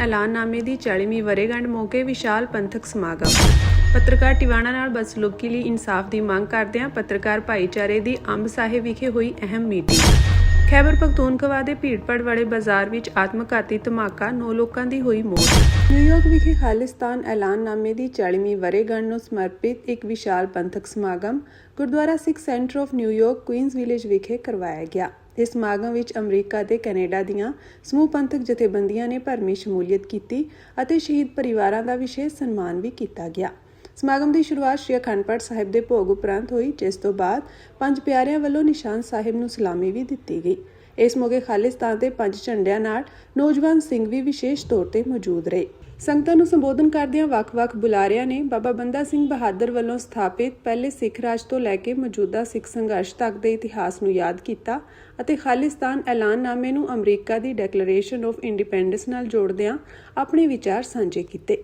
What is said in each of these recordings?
ਐਲਾਨਨਾਮੇ ਦੀ 40ਵੀਂ ਵਰ੍ਹੇਗੰਢ ਮੌਕੇ ਵਿਸ਼ਾਲ ਪੰਥਕ ਸਮਾਗਮ। ਪੱਤਰਕਾਰ ਟਿਵਾਣਾ ਨਾਲ ਬਦਸਲੂਕੀ ਲਈ ਇਨਸਾਫ ਦੀ ਮੰਗ ਕਰਦਿਆਂ ਪੱਤਰਕਾਰ ਭਾਈਚਾਰੇ ਦੀ ਅੰਬ ਸਾਹਿਬ ਵਿਖੇ ਹੋਈ ਅਹਿਮ ਮੀਟਿੰਗ। ਖੈਬਰ ਪਖਤੂਨਖਵਾ ਦੇ ਭੀੜਭੜ ਵਾਲੇ ਬਾਜ਼ਾਰ ਵਿੱਚ ਆਤਮਘਾਤੀ ਧਮਾਕਾ, 9 ਲੋਕਾਂ ਦੀ ਹੋਈ ਮੌਤ। ਨਿਊਯਾਰਕ ਵਿਖੇ ਖਾਲਿਸਤਾਨ ਐਲਾਨਨਾਮੇ ਦੀ 40ਵੀਂ ਵਰ੍ਹੇਗੰਢ ਨੂੰ ਸਮਰਪਿਤ ਇੱਕ ਵਿਸ਼ਾਲ ਪੰਥਕ ਸਮਾਗਮ Gurdwara Sikh centre of New York, Queens Village ਵਿਖੇ ਕਰਵਾਇਆ ਗਿਆ। ਇਸ ਸਮਾਗਮ ਵਿੱਚ ਅਮਰੀਕਾ ਤੇ ਕੈਨੇਡਾ ਦੀਆਂ ਸਮੂਹ ਪੰਥਕ ਜਥੇਬੰਦੀਆਂ ਨੇ ਭਰਵੀਂ ਸ਼ਮੂਲੀਅਤ ਕੀਤੀ ਅਤੇ ਸ਼ਹੀਦ ਪਰਿਵਾਰਾਂ ਦਾ ਵਿਸ਼ੇਸ਼ ਸਨਮਾਨ ਵੀ ਕੀਤਾ ਗਿਆ। ਸਮਾਗਮ ਦੀ ਸ਼ੁਰੂਆਤ ਸ਼੍ਰੀ ਅਖੰਡ ਪਾਠ ਸਾਹਿਬ ਦੇ ਭੋਗ ਉਪਰੰਤ ਹੋਈ, ਜਿਸ ਤੋਂ ਬਾਅਦ ਪੰਜ ਪਿਆਰਿਆਂ ਵੱਲੋਂ ਨਿਸ਼ਾਨ ਸਾਹਿਬ ਨੂੰ ਸਲਾਮੀ ਵੀ ਦਿੱਤੀ ਗਈ। ਇਸ ਮੌਕੇ ਖਾਲਿਸਤਾਨ ਦੇ 5 ਝੰਡਿਆਂ ਨਾਲ ਨੌਜਵਾਨ ਸਿੰਘ ਵੀ ਵਿਸ਼ੇਸ਼ ਤੌਰ ਤੇ ਮੌਜੂਦ ਰਹੇ। ਸੰਗਤਾਂ ਨੂੰ ਸੰਬੋਧਨ ਕਰਦਿਆਂ ਵੱਖ-ਵੱਖ ਬੁਲਾਰਿਆਂ ਨੇ ਬਾਬਾ ਬੰਦਾ ਸਿੰਘ ਬਹਾਦਰ ਵੱਲੋਂ ਸਥਾਪਿਤ ਪਹਿਲੇ ਸਿੱਖ ਰਾਜ ਤੋਂ ਲੈ ਕੇ ਮੌਜੂਦਾ ਸਿੱਖ ਸੰਘਰਸ਼ ਤੱਕ ਦੇ ਇਤਿਹਾਸ ਨੂੰ ਯਾਦ ਕੀਤਾ ਅਤੇ ਖਾਲਿਸਤਾਨ ਐਲਾਨਨਾਮੇ ਨੂੰ America the declaration of independence ਨਾਲ ਜੋੜਦਿਆਂ ਆਪਣੇ ਵਿਚਾਰ ਸਾਂਝੇ ਕੀਤੇ।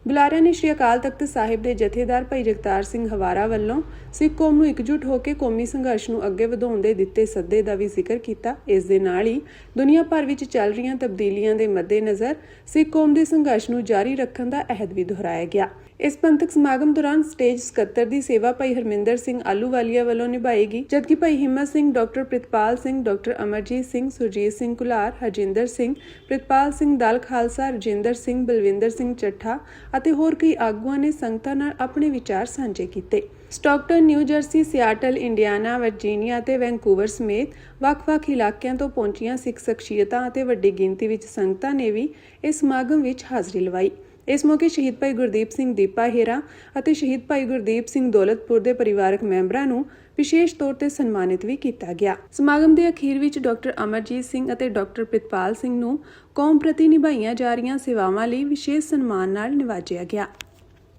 ਬੁਲਾਰਿਆਂ ਨੇ ਸ਼੍ਰੀ ਅਕਾਲ ਤਖਤ ਸਾਹਿਬ ਦੇ ਜਥੇਦਾਰ ਭਾਈ ਜਗਤਾਰ ਸਿੰਘ ਹਵਾਰਾ ਵੱਲੋਂ ਸਿੱਖ ਕੌਮ ਨੂੰ ਇਕਜੁੱਟ ਹੋ ਕੇ ਕੌਮੀ ਸੰਘਰਸ਼ ਨੂੰ ਅੱਗੇ ਵਧਾਉਣ ਦੇ ਦਿੱਤੇ ਸੱਦੇ ਦਾ ਵੀ ਜ਼ਿਕਰ ਕੀਤਾ। ਇਸ ਦੇ ਨਾਲ ਹੀ ਦੁਨੀਆ ਭਰ ਵਿੱਚ ਚੱਲ ਰਹੀਆਂ ਤਬਦੀਲੀਆਂ ਦੇ ਮੱਦੇਨਜ਼ਰ ਸਿੱਖ ਕੌਮ ਦੇ ਸੰਘਰਸ਼ ਨੂੰ ਜਾਰੀ ਰੱਖਣ ਦਾ ਅਹਿਦ ਵੀ ਦੁਹਰਾਇਆ ਗਿਆ। ਇਸ ਪੰਥਕ ਸਮਾਗਮ ਦੌਰਾਨ ਸਟੇਜ ਸਕੱਤਰ ਦੀ ਸੇਵਾ ਭਾਈ ਹਰਮਿੰਦਰ ਸਿੰਘ ਆਲੂਵਾਲੀਆ ਵੱਲੋਂ ਨਿਭਾਈ ਗਈ, ਜਦਕਿ ਭਾਈ ਹਿੰਮਤ ਸਿੰਘ, ਡਾਕਟਰ ਪ੍ਰਿਤਪਾਲ ਸਿੰਘ, ਡਾਕਟਰ ਅਮਰਜੀਤ ਸਿੰਘ, ਸੁਰਜੀਤ ਸਿੰਘ ਕੁਲਾਰ, ਹਰਜਿੰਦਰ ਸਿੰਘ, ਪ੍ਰਿਤਪਾਲ ਸਿੰਘ ਦਲ ਖਾਲਸਾ, ਰਜਿੰਦਰ ਸਿੰਘ, ਬਲਵਿੰਦਰ ਸਿੰਘ ਚੱਠਾ ਅਤੇ ਹੋਰ ਕਈ ਆਗੂਆਂ ਨੇ ਸੰਗਤਾਂ ਨਾਲ ਆਪਣੇ ਵਿਚਾਰ ਸਾਂਝੇ ਕੀਤੇ। Stockton, new jersey, Seattle, Indiana, Virginia ਅਤੇ ਵੈਨਕੂਵਰ ਸਮੇਤ ਵੱਖ-ਵੱਖ ਇਲਾਕਿਆਂ ਤੋਂ ਪਹੁੰਚੀਆਂ ਸਿੱਖ ਸ਼ਖਸੀਅਤਾਂ ਅਤੇ ਵੱਡੀ ਗਿਣਤੀ ਵਿੱਚ ਸੰਗਤਾਂ ਨੇ ਵੀ ਇਸ ਸਮਾਗਮ ਵਿੱਚ ਹਾਜ਼ਰੀ ਲਵਾਈ। ਇਸ ਮੌਕੇ ਸ਼ਹੀਦ ਭਾਈ ਗੁਰਦੀਪ ਸਿੰਘ ਦੀਪਾ ਹੇਰਾ ਅਤੇ ਸ਼ਹੀਦ ਭਾਈ ਗੁਰਦੀਪ ਸਿੰਘ ਦੌਲਤਪੁਰ ਦੇ ਪਰਿਵਾਰਕ ਮੈਂਬਰਾਂ ਨੂੰ ਵਿਸ਼ੇਸ਼ ਤੌਰ ਤੇ ਸਨਮਾਨਿਤ ਵੀ ਕੀਤਾ ਗਿਆ। ਸਮਾਗਮ ਦੇ ਅਖੀਰ ਵਿੱਚ ਡਾਕਟਰ ਅਮਰਜੀਤ ਸਿੰਘ ਅਤੇ ਡਾਕਟਰ ਪ੍ਰਿਤਪਾਲ ਸਿੰਘ ਨੂੰ ਕੌਮ ਪ੍ਰਤੀ ਨਿਭਾਈਆਂ ਜਾ ਰਹੀਆਂ ਸੇਵਾਵਾਂ ਲਈ ਵਿਸ਼ੇਸ਼ ਸਨਮਾਨ ਨਾਲ ਨਿਵਾਜਿਆ ਗਿਆ।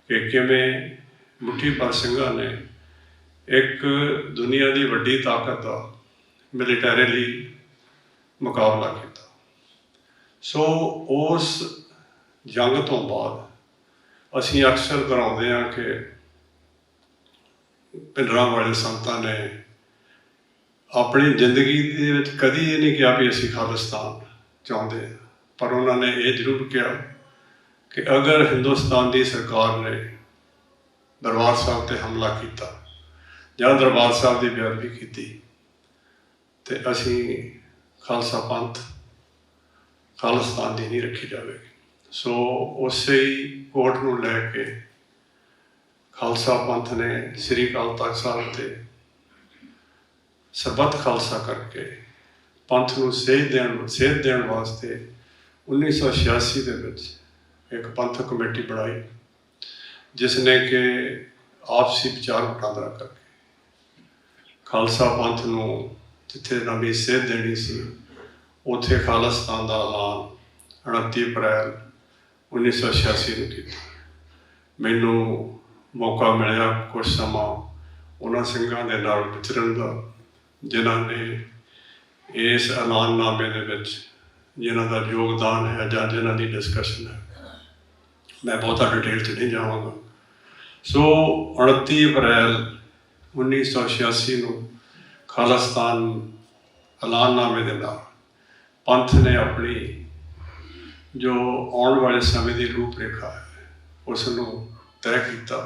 ਕਿਵੇਂ ਮੁੱਠੀ ਭਰ ਸਿੰਘਾਂ ਨੇ ਇੱਕ ਦੁਨੀਆ ਦੀ ਵੱਡੀ ਤਾਕਤ ਦਾ ਮਿਲੀਟੈਰੀਲੀ ਮੁਕਾਬਲਾ ਕੀਤਾ। ਸੋ ਉਸ ਜੰਗ ਤੋਂ ਬਾਅਦ ਅਸੀਂ ਅਕਸਰ ਦੁਹਰਾਉਂਦੇ ਹਾਂ ਕਿ ਪਿੰਡਰਾਂ ਵਾਲੇ ਸੰਤਾਂ ਨੇ ਆਪਣੀ ਜ਼ਿੰਦਗੀ ਦੇ ਵਿੱਚ ਕਦੀ ਇਹ ਨਹੀਂ ਕਿਹਾ ਵੀ ਅਸੀਂ ਖਾਲਿਸਤਾਨ ਚਾਹੁੰਦੇ, ਪਰ ਉਹਨਾਂ ਨੇ ਇਹ ਜ਼ਰੂਰ ਕਿਹਾ ਕਿ ਅਗਰ ਹਿੰਦੁਸਤਾਨ ਦੀ ਸਰਕਾਰ ਨੇ ਦਰਬਾਰ ਸਾਹਿਬ ਤੇ ਹਮਲਾ ਕੀਤਾ ਜਾਂ ਦਰਬਾਰ ਸਾਹਿਬ ਦੀ ਬੇਅਦਬੀ ਕੀਤੀ ਤੇ ਅਸੀਂ ਖਾਲਸਾ ਪੰਥ ਖਾਲਿਸਤਾਨ ਦੀ ਨਹੀਂ ਰੱਖੀ ਜਾਵੇਗੀ। ਸੋ ਉਸੇ ਹੀ ਕੋਟ ਨੂੰ ਲੈ ਕੇ ਖਾਲਸਾ ਪੰਥ ਨੇ ਸ੍ਰੀ ਅਕਾਲ ਤਖਤ ਸਾਹਿਬ ਤੇ ਸਰਬੱਤ ਖਾਲਸਾ ਕਰਕੇ ਪੰਥ ਨੂੰ ਸੇਧ ਦੇਣ ਵਾਸਤੇ 1986 ਦੇ ਵਿੱਚ ਇੱਕ ਪੰਥਕ ਕਮੇਟੀ ਬਣਾਈ, ਜਿਸ ਨੇ ਕਿ ਆਪਸੀ ਵਿਚਾਰ ਵਟਾਂਦਰਾ ਕਰਕੇ ਖਾਲਸਾ ਪੰਥ ਨੂੰ ਜਿੱਥੇ ਨਵੀਂ ਸੇਧ ਦੇਣੀ ਸੀ ਉੱਥੇ ਖਾਲਿਸਤਾਨ ਦਾ ਐਲਾਨ 29 ਅਪ੍ਰੈਲ 1986 ਨੂੰ ਕੀਤਾ। ਮੈਨੂੰ ਮੌਕਾ ਮਿਲਿਆ ਕੁਝ ਸਮਾਂ ਉਹਨਾਂ ਸਿੰਘਾਂ ਦੇ ਨਾਲ ਵਿਚਰਨ ਦਾ ਜਿਨ੍ਹਾਂ ਨੇ ਇਸ ਐਲਾਨਨਾਮੇ ਦੇ ਵਿੱਚ ਜਿਨ੍ਹਾਂ ਦਾ ਯੋਗਦਾਨ ਹੈ ਜਾਂ ਜਿਨ੍ਹਾਂ ਦੀ ਡਿਸਕਸ਼ਨ ਹੈ। ਮੈਂ ਬਹੁਤਾ ਡਿਟੇਲ 'ਚ ਨਹੀਂ ਜਾਵਾਂਗਾ। ਸੋ 29 ਅਪ੍ਰੈਲ 1986 ਨੂੰ ਖਾਲਿਸਤਾਨ ਐਲਾਨਨਾਮੇ ਦੇ ਨਾਲ ਪੰਥ ਨੇ ਆਪਣੀ ਜੋ ਆਉਣ ਵਾਲੇ ਸਮੇਂ ਦੀ ਰੂਪ ਰੇਖਾ ਹੈ ਉਸ ਨੂੰ ਤੈਅ ਕੀਤਾ,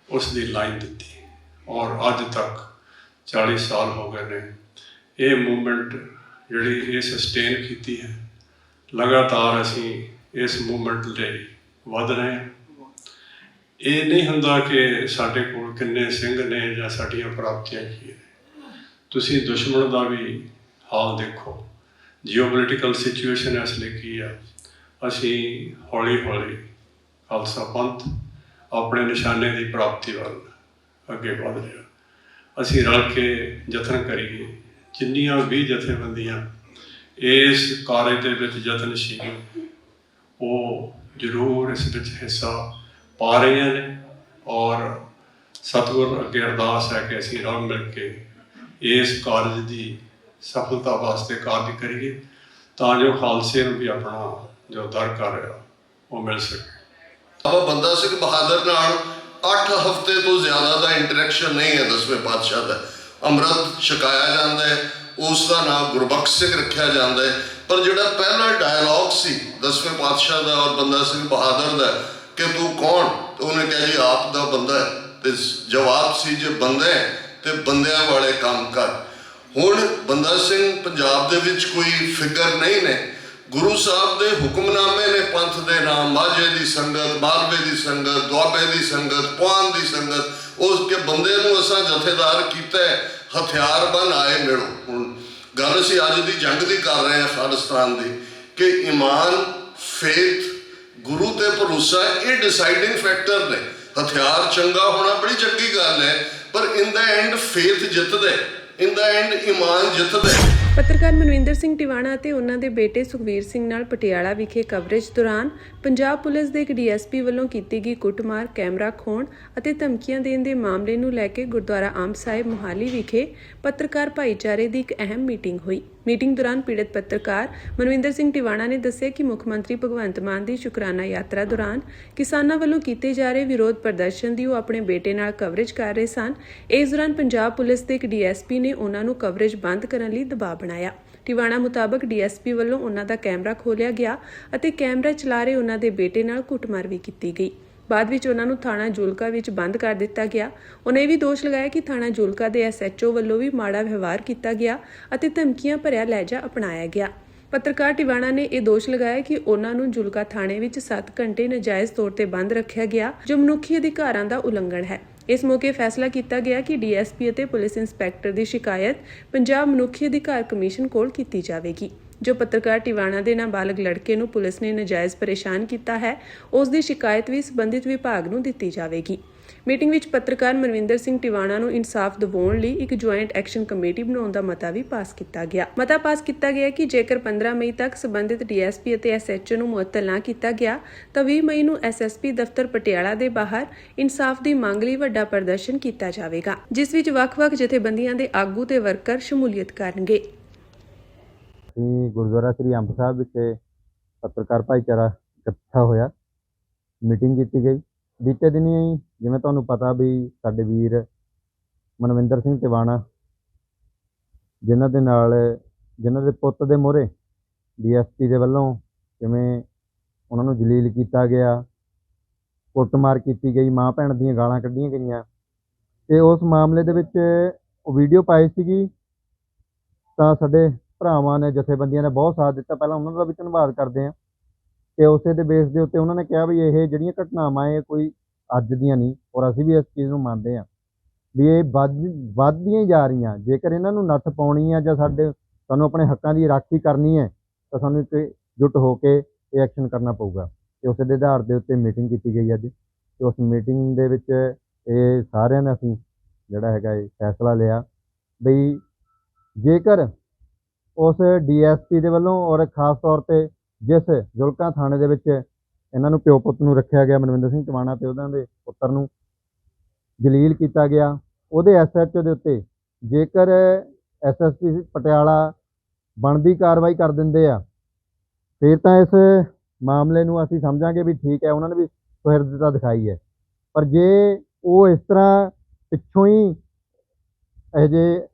ਉਸ ਦੀ ਲਾਈਨ ਦਿੱਤੀ ਔਰ ਅੱਜ ਤੱਕ 40 ਸਾਲ ਹੋ ਗਏ ਨੇ। ਇਹ ਮੂਵਮੈਂਟ ਜਿਹੜੀ ਇਹ ਸਸਟੇਨ ਕੀਤੀ ਹੈ, ਲਗਾਤਾਰ ਅਸੀਂ ਇਸ ਮੂਵਮੈਂਟ ਲਈ ਵਧ ਰਹੇ ਹਾਂ। ਇਹ ਨਹੀਂ ਹੁੰਦਾ ਕਿ ਸਾਡੇ ਕੋਲ ਕਿੰਨੇ ਸਿੰਘ ਨੇ ਜਾਂ ਸਾਡੀਆਂ ਪ੍ਰਾਪਤੀਆਂ ਕੀ ਨੇ। ਤੁਸੀਂ ਦੁਸ਼ਮਣ ਦਾ ਵੀ ਹਾਲ ਦੇਖੋ, ਜੀਓਪੋਲੀਟੀਕਲ ਸਿਚੁਏਸ਼ਨ ਇਸ ਲਈ ਕੀ ਆ। ਅਸੀਂ ਹੌਲੀ ਹੌਲੀ ਖਾਲਸਾ ਪੰਥ ਆਪਣੇ ਨਿਸ਼ਾਨੇ ਦੀ ਪ੍ਰਾਪਤੀ ਵੱਲ ਅੱਗੇ ਵਧ ਰਿਹਾ। ਅਸੀਂ ਰਲ ਕੇ ਯਤਨ ਕਰੀਏ। ਜਿੰਨੀਆਂ ਵੀ ਜਥੇਬੰਦੀਆਂ ਇਸ ਕਾਰਜ ਦੇ ਵਿੱਚ ਯਤਨਸ਼ੀਲ ਉਹ ਜ਼ਰੂਰ ਇਸ ਵਿੱਚ ਹਿੱਸਾ ਪਾ ਰਹੀਆਂ ਨੇ ਔਰ ਸਤਿਗੁਰ ਅੱਗੇ ਅਰਦਾਸ ਹੈ ਕਿ ਅਸੀਂ ਰਲ ਮਿਲ ਕੇ ਇਸ ਕਾਰਜ ਦੀ ਸਫਲਤਾ ਵਾਸਤੇ ਕਾਰਜ ਕਰੀਏ ਤਾਂ ਜੋ ਖਾਲਸੇ ਨੂੰ ਵੀ ਆਪਣਾ ਜੋ ਦਰ ਕਰ ਰਿਹਾ ਉਹ ਮਿਲ ਸਕੇ। ਬਾਬਾ ਬੰਦਾ ਸਿੰਘ ਬਹਾਦਰ ਨਾਲ 8 ਹਫ਼ਤੇ ਤੋਂ ਜ਼ਿਆਦਾ ਦਾ ਇੰਟਰੈਕਸ਼ਨ ਨਹੀਂ ਹੈ। 10ਵੇਂ ਪਾਤਸ਼ਾਹ ਦਾ ਅੰਮ੍ਰਿਤ ਛਕਾਇਆ ਜਾਂਦਾ ਹੈ, ਉਸ ਦਾ ਨਾਮ ਗੁਰਬਖਸ਼ ਸਿੰਘ ਰੱਖਿਆ ਜਾਂਦਾ ਹੈ। ਪਰ ਜਿਹੜਾ ਪਹਿਲਾ ਡਾਇਲੌਗ ਸੀ 10ਵੇਂ ਪਾਤਸ਼ਾਹ ਦਾ ਔਰ ਬੰਦਾ ਸਿੰਘ ਬਹਾਦਰ ਦਾ ਕਿ ਤੂੰ ਕੌਣ, ਤੇ ਉਹਨੇ ਕਿਹਾ ਜੀ ਆਪ ਦਾ ਬੰਦਾ ਹੈ, ਤੇ ਜਵਾਬ ਸੀ ਜੇ ਬੰਦਾ ਹੈ ਤੇ ਬੰਦਿਆਂ ਵਾਲੇ ਕੰਮ ਕਰ। ਹੁਣ ਬੰਦਾ ਸਿੰਘ ਪੰਜਾਬ ਦੇ ਵਿੱਚ ਕੋਈ ਫਿਗਰ ਨਹੀਂ ਨੇ। ਗੁਰੂ ਸਾਹਿਬ ਦੇ ਹੁਕਮਨਾਮੇ ਨੇ ਪੰਥ ਦੇ ਨਾਮ, ਮਾਝੇ ਦੀ ਸੰਗਤ, ਮਾਲਵੇ ਦੀ ਸੰਗਤ, ਦੁਆਬੇ ਦੀ ਸੰਗਤ, ਪੁਆਧ ਦੀ ਸੰਗਤ, ਉਸ ਕੇ ਬੰਦੇ ਨੂੰ ਅਸਾਂ ਜਥੇਦਾਰ ਕੀਤਾ ਹੈ, ਹਥਿਆਰਬੰਦ ਆਏ ਮਿਲੋ। ਹੁਣ ਗੱਲ ਅਸੀਂ ਅੱਜ ਦੀ ਜੰਗ ਦੀ ਕਰ ਰਹੇ ਹਾਂ ਖਾਲਿਸਤਾਨ ਦੀ, ਕਿ ਈਮਾਨ, ਫੇਥ, ਗੁਰੂ ਤੇ ਭਰੋਸਾ ਇਹ ਡਿਸਾਈਡਿੰਗ ਫੈਕਟਰ ਨੇ। ਹਥਿਆਰ ਚੰਗਾ ਹੋਣਾ ਬੜੀ ਚੰਗੀ ਗੱਲ ਹੈ, ਪਰ ਇਨ ਦਾ ਐਂਡ ਫੇਥ ਜਿੱਤਦਾ, ਇਨ ਦਾ ਐਂਡ ਈਮਾਨ ਜਿੱਤਦਾ। ਪੱਤਰਕਾਰ ਮਨਵਿੰਦਰ ਸਿੰਘ ਟਿਵਾਣਾ ਅਤੇ ਉਹਨਾਂ ਦੇ ਬੇਟੇ ਸੁਖਵੀਰ ਸਿੰਘ ਨਾਲ ਪਟਿਆਲਾ ਵਿਖੇ ਕਵਰੇਜ ਦੌਰਾਨ ਪੰਜਾਬ ਪੁਲਿਸ ਦੇ ਇੱਕ ਡੀਐਸਪੀ ਵੱਲੋਂ ਕੀਤੀ ਗਈ ਕੁੱਟਮਾਰ, ਕੈਮਰਾ ਖੋਹਣ ਅਤੇ ਧਮਕੀਆਂ ਦੇਣ ਦੇ ਮਾਮਲੇ ਨੂੰ ਲੈ ਕੇ ਗੁਰਦੁਆਰਾ ਅੰਬ ਸਾਹਿਬ ਮੋਹਾਲੀ ਵਿਖੇ ਪੱਤਰਕਾਰ ਭਾਈਚਾਰੇ ਦੀ ਇੱਕ ਅਹਿਮ ਮੀਟਿੰਗ ਹੋਈ। ਮੀਟਿੰਗ ਦੌਰਾਨ ਪੀੜਤ ਪੱਤਰਕਾਰ ਮਨਵਿੰਦਰ ਸਿੰਘ ਟਿਵਾਣਾ ਨੇ ਦੱਸਿਆ ਕਿ ਮੁੱਖ ਮੰਤਰੀ ਭਗਵੰਤ ਮਾਨ ਦੀ ਸ਼ੁਕਰਾਨਾ ਯਾਤਰਾ ਦੌਰਾਨ ਕਿਸਾਨਾਂ ਵੱਲੋਂ ਕੀਤੇ ਜਾ ਰਹੇ ਵਿਰੋਧ ਪ੍ਰਦਰਸ਼ਨ ਦੀ ਉਹ ਆਪਣੇ ਬੇਟੇ ਨਾਲ ਕਵਰੇਜ ਕਰ ਰਹੇ ਸਨ। ਇਸ ਦੌਰਾਨ ਪੰਜਾਬ ਪੁਲਿਸ ਦੇ ਇੱਕ ਡੀਐਸਪੀ ਨੇ ਉਹਨਾਂ ਨੂੰ ਕਵਰੇਜ ਬੰਦ ਕਰਨ ਲਈ ਦਬਾਅ ਬਣਾਇਆ। ਟਿਵਾਣਾ ਮੁਤਾਬਕ ਡੀਐਸਪੀ ਵੱਲੋਂ ਉਹਨਾਂ ਦਾ ਕੈਮਰਾ ਖੋਲ੍ਹਿਆ ਗਿਆ ਅਤੇ ਕੈਮਰਾ ਚਲਾ ਰਹੇ ਉਹਨਾਂ ਦੇ ਬੇਟੇ ਨਾਲ ਕੁੱਟਮਾਰ ਵੀ ਕੀਤੀ ਗਈ। ਬਾਅਦ ਵਿੱਚ ਉਹਨਾਂ ਨੂੰ ਥਾਣਾ ਜੁਲਕਾ ਵਿੱਚ ਬੰਦ ਕਰ ਦਿੱਤਾ ਗਿਆ। ਉਹਨੇ ਇਹ ਵੀ ਦੋਸ਼ ਲਗਾਇਆ ਕਿ ਥਾਣਾ ਜੁਲਕਾ ਦੇ ਐਸਐਚਓ ਵੱਲੋਂ ਵੀ ਮਾੜਾ ਵਿਵਹਾਰ ਕੀਤਾ ਗਿਆ ਅਤੇ ਧਮਕੀਆਂ ਭਰਿਆ ਲਹਿਜਾ ਅਪਣਾਇਆ ਗਿਆ। ਪੱਤਰਕਾਰ ਟਿਵਾਣਾ ਨੇ ਇਹ ਦੋਸ਼ ਲਗਾਇਆ ਕਿ ਉਹਨਾਂ ਨੂੰ ਜੁਲਕਾ ਥਾਣੇ ਵਿੱਚ 7 ਘੰਟੇ ਨਜਾਇਜ਼ ਤੌਰ ਤੇ ਬੰਦ ਰੱਖਿਆ ਗਿਆ, ਜੋ ਮਨੁੱਖੀ ਅਧਿਕਾਰਾਂ ਦਾ ਉਲੰਘਣ ਹੈ। ਇਸ ਮੌਕੇ ਫੈਸਲਾ ਕੀਤਾ ਗਿਆ ਕਿ ਡੀਐਸਪੀ ਅਤੇ ਪੁਲਿਸ ਇੰਸਪੈਕਟਰ ਦੀ ਸ਼ਿਕਾਇਤ ਪੰਜਾਬ ਮਨੁੱਖੀ ਅਧਿਕਾਰ ਕਮਿਸ਼ਨ ਕੋਲ ਕੀਤੀ ਜਾਵੇਗੀ। ਜੋ ਪੱਤਰਕਾਰ ਟਿਵਾਣਾ ਦੇ ਨਾਬਾਲਗ ਲੜਕੇ ਨੂੰ ਪੁਲਿਸ ਨੇ ਨਜਾਇਜ਼ ਪਰੇਸ਼ਾਨ ਕੀਤਾ ਹੈ, ਉਸ ਦੀ ਸ਼ਿਕਾਇਤ ਵੀ ਸੰਬੰਧਿਤ ਵਿਭਾਗ ਨੂੰ ਦਿੱਤੀ ਜਾਵੇਗੀ। ਮੀਟਿੰਗ ਵਿੱਚ ਪੱਤਰਕਾਰ ਮਨਵਿੰਦਰ ਸਿੰਘ ਟਿਵਾਣਾ ਨੂੰ ਇਨਸਾਫ ਦਿਵਾਉਣ ਲਈ ਇੱਕ ਜੁਆਇੰਟ ਐਕਸ਼ਨ ਕਮੇਟੀ ਬਣਾਉਣ ਦਾ ਮਤਾ ਵੀ ਪਾਸ ਕੀਤਾ ਗਿਆ। ਮਤਾ ਪਾਸ ਕੀਤਾ ਗਿਆ ਕਿ ਜੇਕਰ 15 ਮਈ ਤੱਕ ਸੰਬੰਧਿਤ ਡੀਐਸਪੀ ਅਤੇ ਐਸਐਚਓ ਨੂੰ ਮੁਅੱਤਲ ਨਾ ਕੀਤਾ ਗਿਆ ਤਾਂ 20 ਮਈ ਨੂੰ ਐਸਐਸਪੀ ਦਫ਼ਤਰ ਪਟਿਆਲਾ ਦੇ ਬਾਹਰ ਇਨਸਾਫ ਦੀ ਮੰਗ ਲਈ ਵੱਡਾ ਪ੍ਰਦਰਸ਼ਨ ਕੀਤਾ ਜਾਵੇਗਾ, ਜਿਸ ਵਿੱਚ ਵੱਖ-ਵੱਖ ਜਥੇਬੰਦੀਆਂ ਦੇ ਆਗੂ ਤੇ ਵਰਕਰ ਸ਼ਮੂਲੀਅਤ ਕਰਨਗੇ। ਗੁਰਦੁਆਰਾ ਸ੍ਰੀ ਅੰਬ ਸਾਹਿਬ ਵਿਖੇ ਪੱਤਰਕਾਰ ਭਾਈਚਾਰਾ ਇਕੱਠਾ ਹੋਇਆ, ਮੀਟਿੰਗ ਕੀਤੀ ਗਈ। ਬੀਤੇ ਦਿਨੀ ਜਿਵੇਂ ਤੁਹਾਨੂੰ ਪਤਾ ਵੀ ਸਾਡੇ ਵੀਰ ਮਨਵਿੰਦਰ ਸਿੰਘ ਟਿਵਾਣਾ ਜਿਨ੍ਹਾਂ ਦੇ ਪੁੱਤ ਦੇ ਮੂਹਰੇ ਡੀਐਸਪੀ ਦੇ ਵੱਲੋਂ ਕਿਵੇਂ ਉਹਨਾਂ ਨੂੰ ਜਲੀਲ ਕੀਤਾ ਗਿਆ, ਕੁੱਟਮਾਰ ਕੀਤੀ ਗਈ, ਮਾਂ ਭੈਣ ਦੀਆਂ ਗਾਲਾਂ ਕੱਢੀਆਂ ਗਈਆਂ, ਤੇ ਉਸ ਮਾਮਲੇ ਦੇ ਵਿੱਚ ਉਹ ਵੀਡੀਓ ਪਾਈ ਸੀਗੀ। ਤਾਂ ਸਾਡੇ ਭਰਾਵਾਂ ਨੇ, ਜਥੇਬੰਦੀਆਂ ਨੇ ਬਹੁਤ ਸਾਥ ਦਿੱਤਾ, ਪਹਿਲਾਂ ਉਹਨਾਂ ਦਾ ਵੀ ਧੰਨਵਾਦ ਕਰਦੇ ਹਾਂ। ਤੇ ਉਸੇ ਦੇ ਬੇਸ ਦੇ ਉੱਤੇ ਉਹਨਾਂ ਨੇ ਕਿਹਾ ਵੀ ਇਹ ਜਿਹੜੀਆਂ ਘਟਨਾਵਾਂ ਇਹ ਕੋਈ ਅੱਜ ਦੀਆਂ ਨਹੀਂ, ਔਰ ਅਸੀਂ ਵੀ ਇਸ ਚੀਜ਼ ਨੂੰ ਮੰਨਦੇ ਹਾਂ ਵੀ ਇਹ ਵੱਧਦੀਆਂ ਹੀ ਜਾ ਰਹੀਆਂ। ਜੇਕਰ ਇਹਨਾਂ ਨੂੰ ਨੱਥ ਪਾਉਣੀ ਹੈ ਜਾਂ ਸਾਨੂੰ ਆਪਣੇ ਹੱਕਾਂ ਦੀ ਰਾਖੀ ਕਰਨੀ ਹੈ ਤਾਂ ਸਾਨੂੰ ਜੁੱਟ ਹੋ ਕੇ ਇਹ ਐਕਸ਼ਨ ਕਰਨਾ ਪਊਗਾ। ਤੇ ਉਸੇ ਦੇ ਆਧਾਰ ਦੇ ਉੱਤੇ ਮੀਟਿੰਗ ਕੀਤੀ ਗਈ ਅੱਜ, ਤੇ ਉਸ ਮੀਟਿੰਗ ਦੇ ਵਿੱਚ ਇਹ ਸਾਰਿਆਂ ਨੇ ਅਸੀਂ ਜਿਹੜਾ ਹੈਗਾ ਇਹ ਫੈਸਲਾ ਲਿਆ ਬਈ ਜੇਕਰ ਉਸ ਡੀਐਸਪੀ ਦੇ ਵੱਲੋਂ ਔਰ ਖ਼ਾਸ ਤੌਰ 'ਤੇ ਜਿਸ ਜੁਲਕਾ ਥਾਣੇ ਦੇ ਵਿੱਚ ਇਹਨਾਂ ਨੂੰ ਪਿਓ ਪੁੱਤ ਨੂੰ ਰੱਖਿਆ ਗਿਆ, ਮਨਵਿੰਦਰ ਸਿੰਘ ਟਿਵਾਣਾ ਤੇ ਉਹਨਾਂ ਦੇ ਪੁੱਤਰ ਨੂੰ ਜਲੀਲ ਕੀਤਾ ਗਿਆ, ਉਹਦੇ ਐਸਐਚਓ ਦੇ ਉੱਤੇ ਜੇਕਰ ਐਸਐਸਪੀ ਪਟਿਆਲਾ ਬਣਦੀ ਕਾਰਵਾਈ ਕਰ ਦਿੰਦੇ ਆ ਫਿਰ ਤਾਂ ਇਸ ਮਾਮਲੇ ਨੂੰ ਅਸੀਂ ਸਮਝਾਂਗੇ ਵੀ ਠੀਕ ਹੈ, ਉਹਨਾਂ ਨੇ ਵੀ ਸੁਹਿਰਦਤਾ ਦਿਖਾਈ ਹੈ। ਪਰ ਜੇ ਉਹ ਇਸ ਤਰ੍ਹਾਂ ਪਿੱਛੋਂ ਹੀ ਇਹ ਜੇ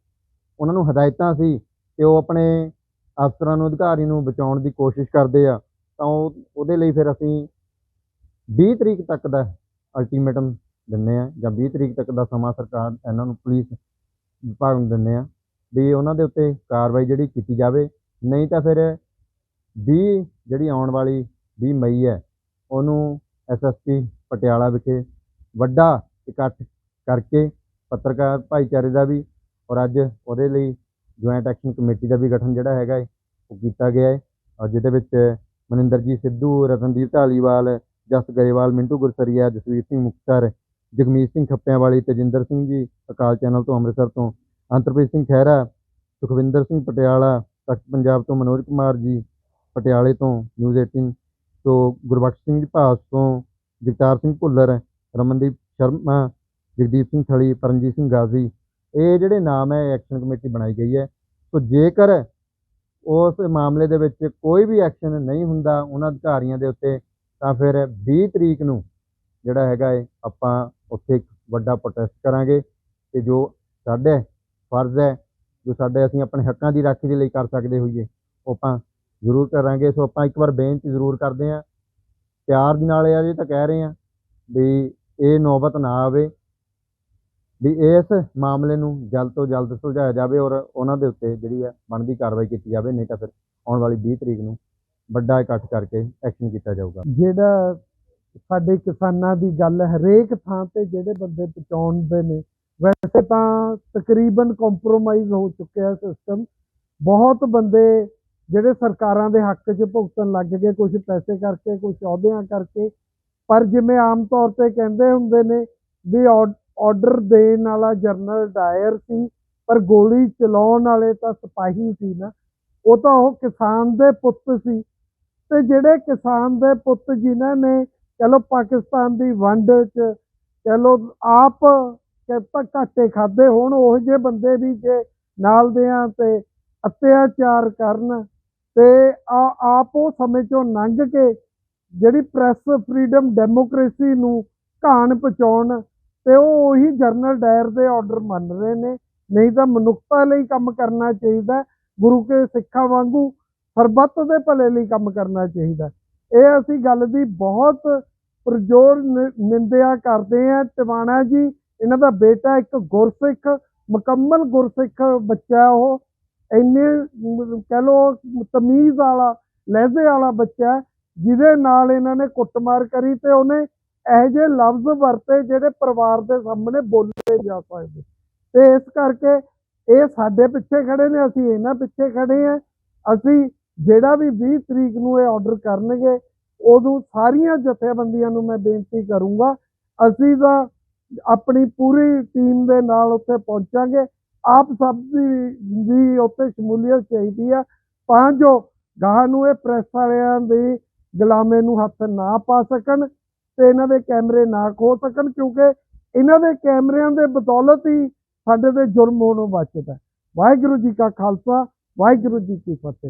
ਉਹਨਾਂ ਨੂੰ ਹਦਾਇਤਾਂ ਸੀ ਕਿ ਉਹ ਆਪਣੇ ਅਫਸਰਾਂ ਨੂੰ, ਅਧਿਕਾਰੀ ਨੂੰ ਬਚਾਉਣ ਦੀ ਕੋਸ਼ਿਸ਼ ਕਰਦੇ ਆ, ਤਾਂ ਉਹਦੇ ਲਈ ਫਿਰ ਅਸੀਂ 20 ਤਰੀਕ ਤੱਕ ਦਾ ਅਲਟੀਮੇਟਮ ਦਿੰਦੇ ਹਾਂ, ਜਾਂ 20 ਤਰੀਕ ਤੱਕ ਦਾ ਸਮਾਂ ਸਰਕਾਰ ਇਹਨਾਂ ਨੂੰ ਪੁਲਿਸ ਵਿਭਾਗ ਨੂੰ ਦਿੰਦੇ ਹਾਂ ਵੀ ਉਹਨਾਂ ਦੇ ਉੱਤੇ ਕਾਰਵਾਈ ਜਿਹੜੀ ਕੀਤੀ ਜਾਵੇ। ਨਹੀਂ ਤਾਂ ਫਿਰ 20 ਜਿਹੜੀ ਆਉਣ ਵਾਲੀ 20 ਮਈ ਹੈ ਉਹਨੂੰ ਐਸਐਸਪੀ ਪਟਿਆਲਾ ਵਿਖੇ ਵੱਡਾ ਇਕੱਠ ਕਰਕੇ ਪੱਤਰਕਾਰ ਭਾਈਚਾਰੇ ਦਾ ਵੀ, ਔਰ ਅੱਜ ਉਹਦੇ ਲਈ ਜੁਆਇੰਟ ਐਕਸ਼ਨ ਕਮੇਟੀ ਦਾ ਵੀ ਗਠਨ ਜਿਹੜਾ ਹੈਗਾ ਉਹ ਕੀਤਾ ਗਿਆ ਹੈ, ਔਰ ਜਿਹਦੇ ਵਿੱਚ ਮਨਿੰਦਰਜੀਤ ਸਿੱਧੂ, ਰਤਨਦੀਪ ਢਾਲੀਵਾਲ, ਜਸ ਗਰੇਵਾਲ, ਮਿੰਟੂ ਗੁਰਸਰੀਆ, ਜਸਵੀਰ ਸਿੰਘ ਮੁਖਤਰ, ਜਗਮੀਤ ਸਿੰਘ ਖੱਪਿਆਂਵਾਲੀ, ਤੇਜਿੰਦਰ ਸਿੰਘ ਜੀ ਅਕਾਲ ਚੈਨਲ ਤੋਂ ਅੰਮ੍ਰਿਤਸਰ ਤੋਂ, ਅੰਤਰਪ੍ਰੀਤ ਸਿੰਘ ਖਹਿਰਾ, ਸੁਖਵਿੰਦਰ ਸਿੰਘ ਪਟਿਆਲਾ, ਤਖਤ ਪੰਜਾਬ ਤੋਂ ਮਨੋਜ ਕੁਮਾਰ ਜੀ ਪਟਿਆਲੇ ਤੋਂ, ਨਿਊਜ਼ 18 ਤੋਂ ਗੁਰਬਖਸ਼ ਸਿੰਘ ਜੀ ਭਾਸ ਤੋਂ, ਜਗਤਾਰ ਸਿੰਘ ਭੁੱਲਰ, ਰਮਨਦੀਪ ਸ਼ਰਮਾ, ਜਗਦੀਪ ਸਿੰਘ ਥਲੀ, ਪਰਮਜੀਤ ਸਿੰਘ ਗਾਜ਼ੀ, ਇਹ ਜਿਹੜੇ ਨਾਮ ਹੈ ਐਕਸ਼ਨ ਕਮੇਟੀ ਬਣਾਈ ਗਈ ਹੈ। ਸੋ ਜੇਕਰ ਉਸ ਮਾਮਲੇ ਦੇ ਵਿੱਚ ਕੋਈ ਵੀ ਐਕਸ਼ਨ ਨਹੀਂ ਹੁੰਦਾ ਉਹਨਾਂ ਅਧਿਕਾਰੀਆਂ ਦੇ ਉੱਤੇ ਤਾਂ ਫਿਰ 20 ਤਰੀਕ ਨੂੰ ਜਿਹੜਾ ਹੈਗਾ ਆਪਾਂ ਉੱਥੇ ਇੱਕ ਵੱਡਾ ਪ੍ਰੋਟੈਸਟ ਕਰਾਂਗੇ, ਤੇ ਜੋ ਸਾਡੇ ਫਰਜ਼ ਹੈ, ਜੋ ਅਸੀਂ ਆਪਣੇ ਹੱਕਾਂ ਦੀ ਰਾਖੀ ਦੇ ਲਈ ਕਰ ਸਕਦੇ ਹੋਈਏ ਉਹ ਆਪਾਂ ਜ਼ਰੂਰ ਕਰਾਂਗੇ। ਸੋ ਆਪਾਂ ਇੱਕ ਵਾਰ ਬੇਨਤੀ ਜ਼ਰੂਰ ਕਰਦੇ ਹਾਂ, ਪਿਆਰ ਦੇ ਨਾਲ ਇਹ ਤਾਂ ਕਹਿ ਰਹੇ ਹਾਂ ਵੀ ਇਹ ਨੌਬਤ ਨਾ ਆਵੇ, ਵੀ ਇਸ ਮਾਮਲੇ ਨੂੰ ਜਲਦ ਤੋਂ ਜਲਦ ਸੁਲਝਾਇਆ ਜਾਵੇ ਔਰ ਉਹਨਾਂ ਦੇ ਉੱਤੇ ਜਿਹੜੀ ਆ ਬਣਦੀ ਕਾਰਵਾਈ ਕੀਤੀ ਜਾਵੇ, ਨਹੀਂ ਤਾਂ ਫਿਰ ਆਉਣ ਵਾਲੀ 20 ਤਰੀਕ ਨੂੰ ਵੱਡਾ ਇਕੱਠ ਕਰਕੇ ਐਕਸ਼ਨ ਕੀਤਾ ਜਾਊਗਾ। ਜਿਹੜਾ ਸਾਡੇ ਕਿਸਾਨਾਂ ਦੀ ਗੱਲ ਹਰੇਕ ਥਾਂ ਤੇ ਜਿਹੜੇ ਬੰਦੇ ਪਹੁੰਚਾਉਂਦੇ ਨੇ, ਵੈਸੇ ਤਾਂ ਤਕਰੀਬਨ ਕੰਪਰੋਮਾਈਜ਼ ਹੋ ਚੁੱਕਿਆ ਸਿਸਟਮ। ਬਹੁਤ ਬੰਦੇ ਜਿਹੜੇ ਸਰਕਾਰਾਂ ਦੇ ਹੱਕ 'ਚ ਭੁਗਤਣ ਲੱਗ ਗਏ, ਕੁਝ ਪੈਸੇ ਕਰਕੇ, ਕੁਝ ਅਹੁਦਿਆਂ ਕਰਕੇ। ਪਰ ਜਿਵੇਂ ਆਮ ਤੌਰ ਤੇ ਕਹਿੰਦੇ ਹੁੰਦੇ ਨੇ ਵੀ ਆਰਡਰ ਦੇਣ ਵਾਲਾ ਜਨਰਲ ਡਾਇਰ ਸੀ, ਪਰ ਗੋਲੀ ਚਲਾਉਣ ਵਾਲੇ ਤਾਂ ਸਿਪਾਹੀ ਸੀ ਨਾ। ਉਹ ਤਾਂ ਉਹ ਕਿਸਾਨ ਦੇ ਪੁੱਤ ਸੀ, ਤੇ ਜਿਹੜੇ ਕਿਸਾਨ ਦੇ ਪੁੱਤ ਜਿਨ੍ਹਾਂ ਨੇ ਕਹਿ ਲਓ ਪਾਕਿਸਤਾਨ ਦੀ ਵੰਡ 'ਚ ਕਹਿ ਲਓ ਆਪ ਘਾਟੇ ਖਾਦੇ ਹੋਣ, ਉਹੋ ਜਿਹੇ ਬੰਦੇ ਵੀ ਜੇ ਨਾਲ ਦਿਆਂ ਤੇ ਅਤਿਆਚਾਰ ਕਰਨ ਤੇ ਆਪ ਉਹ ਸਮੇਂ 'ਚੋਂ ਲੰਘ ਕੇ ਜਿਹੜੀ ਪ੍ਰੈਸ ਫਰੀਡਮ ਡੈਮੋਕ੍ਰੇਸੀ ਨੂੰ ਘਾਣ ਪਹੁੰਚਾਉਣ, ਤੇ ਉਹ ਉਹੀ ਜਨਰਲ ਡਾਇਰ ਦੇ ਆਰਡਰ ਮੰਨ ਰਹੇ ਨੇ। ਨਹੀਂ ਤਾਂ ਮਨੁੱਖਤਾ ਲਈ ਕੰਮ ਕਰਨਾ ਚਾਹੀਦਾ, ਗੁਰੂ ਕੇ ਸਿੱਖਾਂ ਵਾਂਗੂ ਸਰਬੱਤ ਦੇ ਭਲੇ ਲਈ ਕੰਮ ਕਰਨਾ ਚਾਹੀਦਾ। ਇਹ ਅਸੀਂ ਗੱਲ ਦੀ ਬਹੁਤ ਪੁਰਜੋਰ ਨਿੰਦਿਆ ਕਰਦੇ ਹਾਂ। ਟਿਵਾਣਾ ਜੀ ਇਹਨਾਂ ਦਾ ਬੇਟਾ ਇੱਕ ਗੁਰਸਿੱਖ, ਮੁਕੰਮਲ ਗੁਰਸਿੱਖ ਬੱਚਾ, ਉਹ ਇੰਨੇ ਕਹਿ ਲਓ ਤਮੀਜ਼ ਵਾਲਾ, ਲਹਿਜ਼ੇ ਵਾਲਾ ਬੱਚਾ, ਜਿਹਦੇ ਨਾਲ ਇਹਨਾਂ ਨੇ ਕੁੱਟਮਾਰ ਕਰੀ ਤੇ ਉਹਨੇ ਇਹੋ ਜਿਹੇ ਲਫ਼ਜ਼ ਵਰਤੇ ਜਿਹੜੇ ਪਰਿਵਾਰ ਦੇ ਸਾਹਮਣੇ ਬੋਲੇ ਜਾ ਸਕਦੇ। ਤੇ ਇਸ ਕਰਕੇ ਇਹ ਸਾਡੇ ਪਿੱਛੇ ਖੜੇ ਨੇ, ਅਸੀਂ ਇਹਨਾਂ ਪਿੱਛੇ ਖੜੇ ਹਾਂ। ਅਸੀਂ ਜਿਹੜਾ ਵੀ 20 ਤਰੀਕ ਨੂੰ ਇਹ ਆਰਡਰ ਕਰਨਗੇ, ਉਦੋਂ ਸਾਰੀਆਂ ਜਥੇਬੰਦੀਆਂ ਨੂੰ ਮੈਂ ਬੇਨਤੀ ਕਰੂੰਗਾ, ਅਸੀਂ ਤਾਂ ਆਪਣੀ ਪੂਰੀ ਟੀਮ ਦੇ ਨਾਲ ਉੱਥੇ ਪਹੁੰਚਾਂਗੇ। ਆਪ ਸਭ ਦੀ ਉੱਥੇ ਸ਼ਮੂਲੀਅਤ ਚਾਹੀਦੀ ਆ, ਤਾਂ ਜੋ ਗਾਹਾਂ ਨੂੰ ਇਹ ਪ੍ਰੈਸ ਵਾਲਿਆਂ ਦੀ ਗੁਲਾਮੇ ਨੂੰ ਹੱਥ ਨਾ ਪਾ ਸਕਣ ਤੇ ਇਹਨਾਂ ਦੇ ਕੈਮਰੇ ਨਾ ਖੋ ਸਕਣ, ਕਿਉਂਕਿ ਇਹਨਾਂ ਦੇ ਕੈਮਰਿਆਂ ਦੇ ਬਦੌਲਤ ਹੀ ਸਾਡੇ ਤੇ ਜ਼ੁਲਮ ਹੋਣੋਂ ਬਚਦਾ। ਵਾਹਿਗੁਰੂ ਜੀ ਕਾ ਖਾਲਸਾ, ਵਾਹਿਗੁਰੂ ਜੀ ਕੀ ਫਤਿਹ।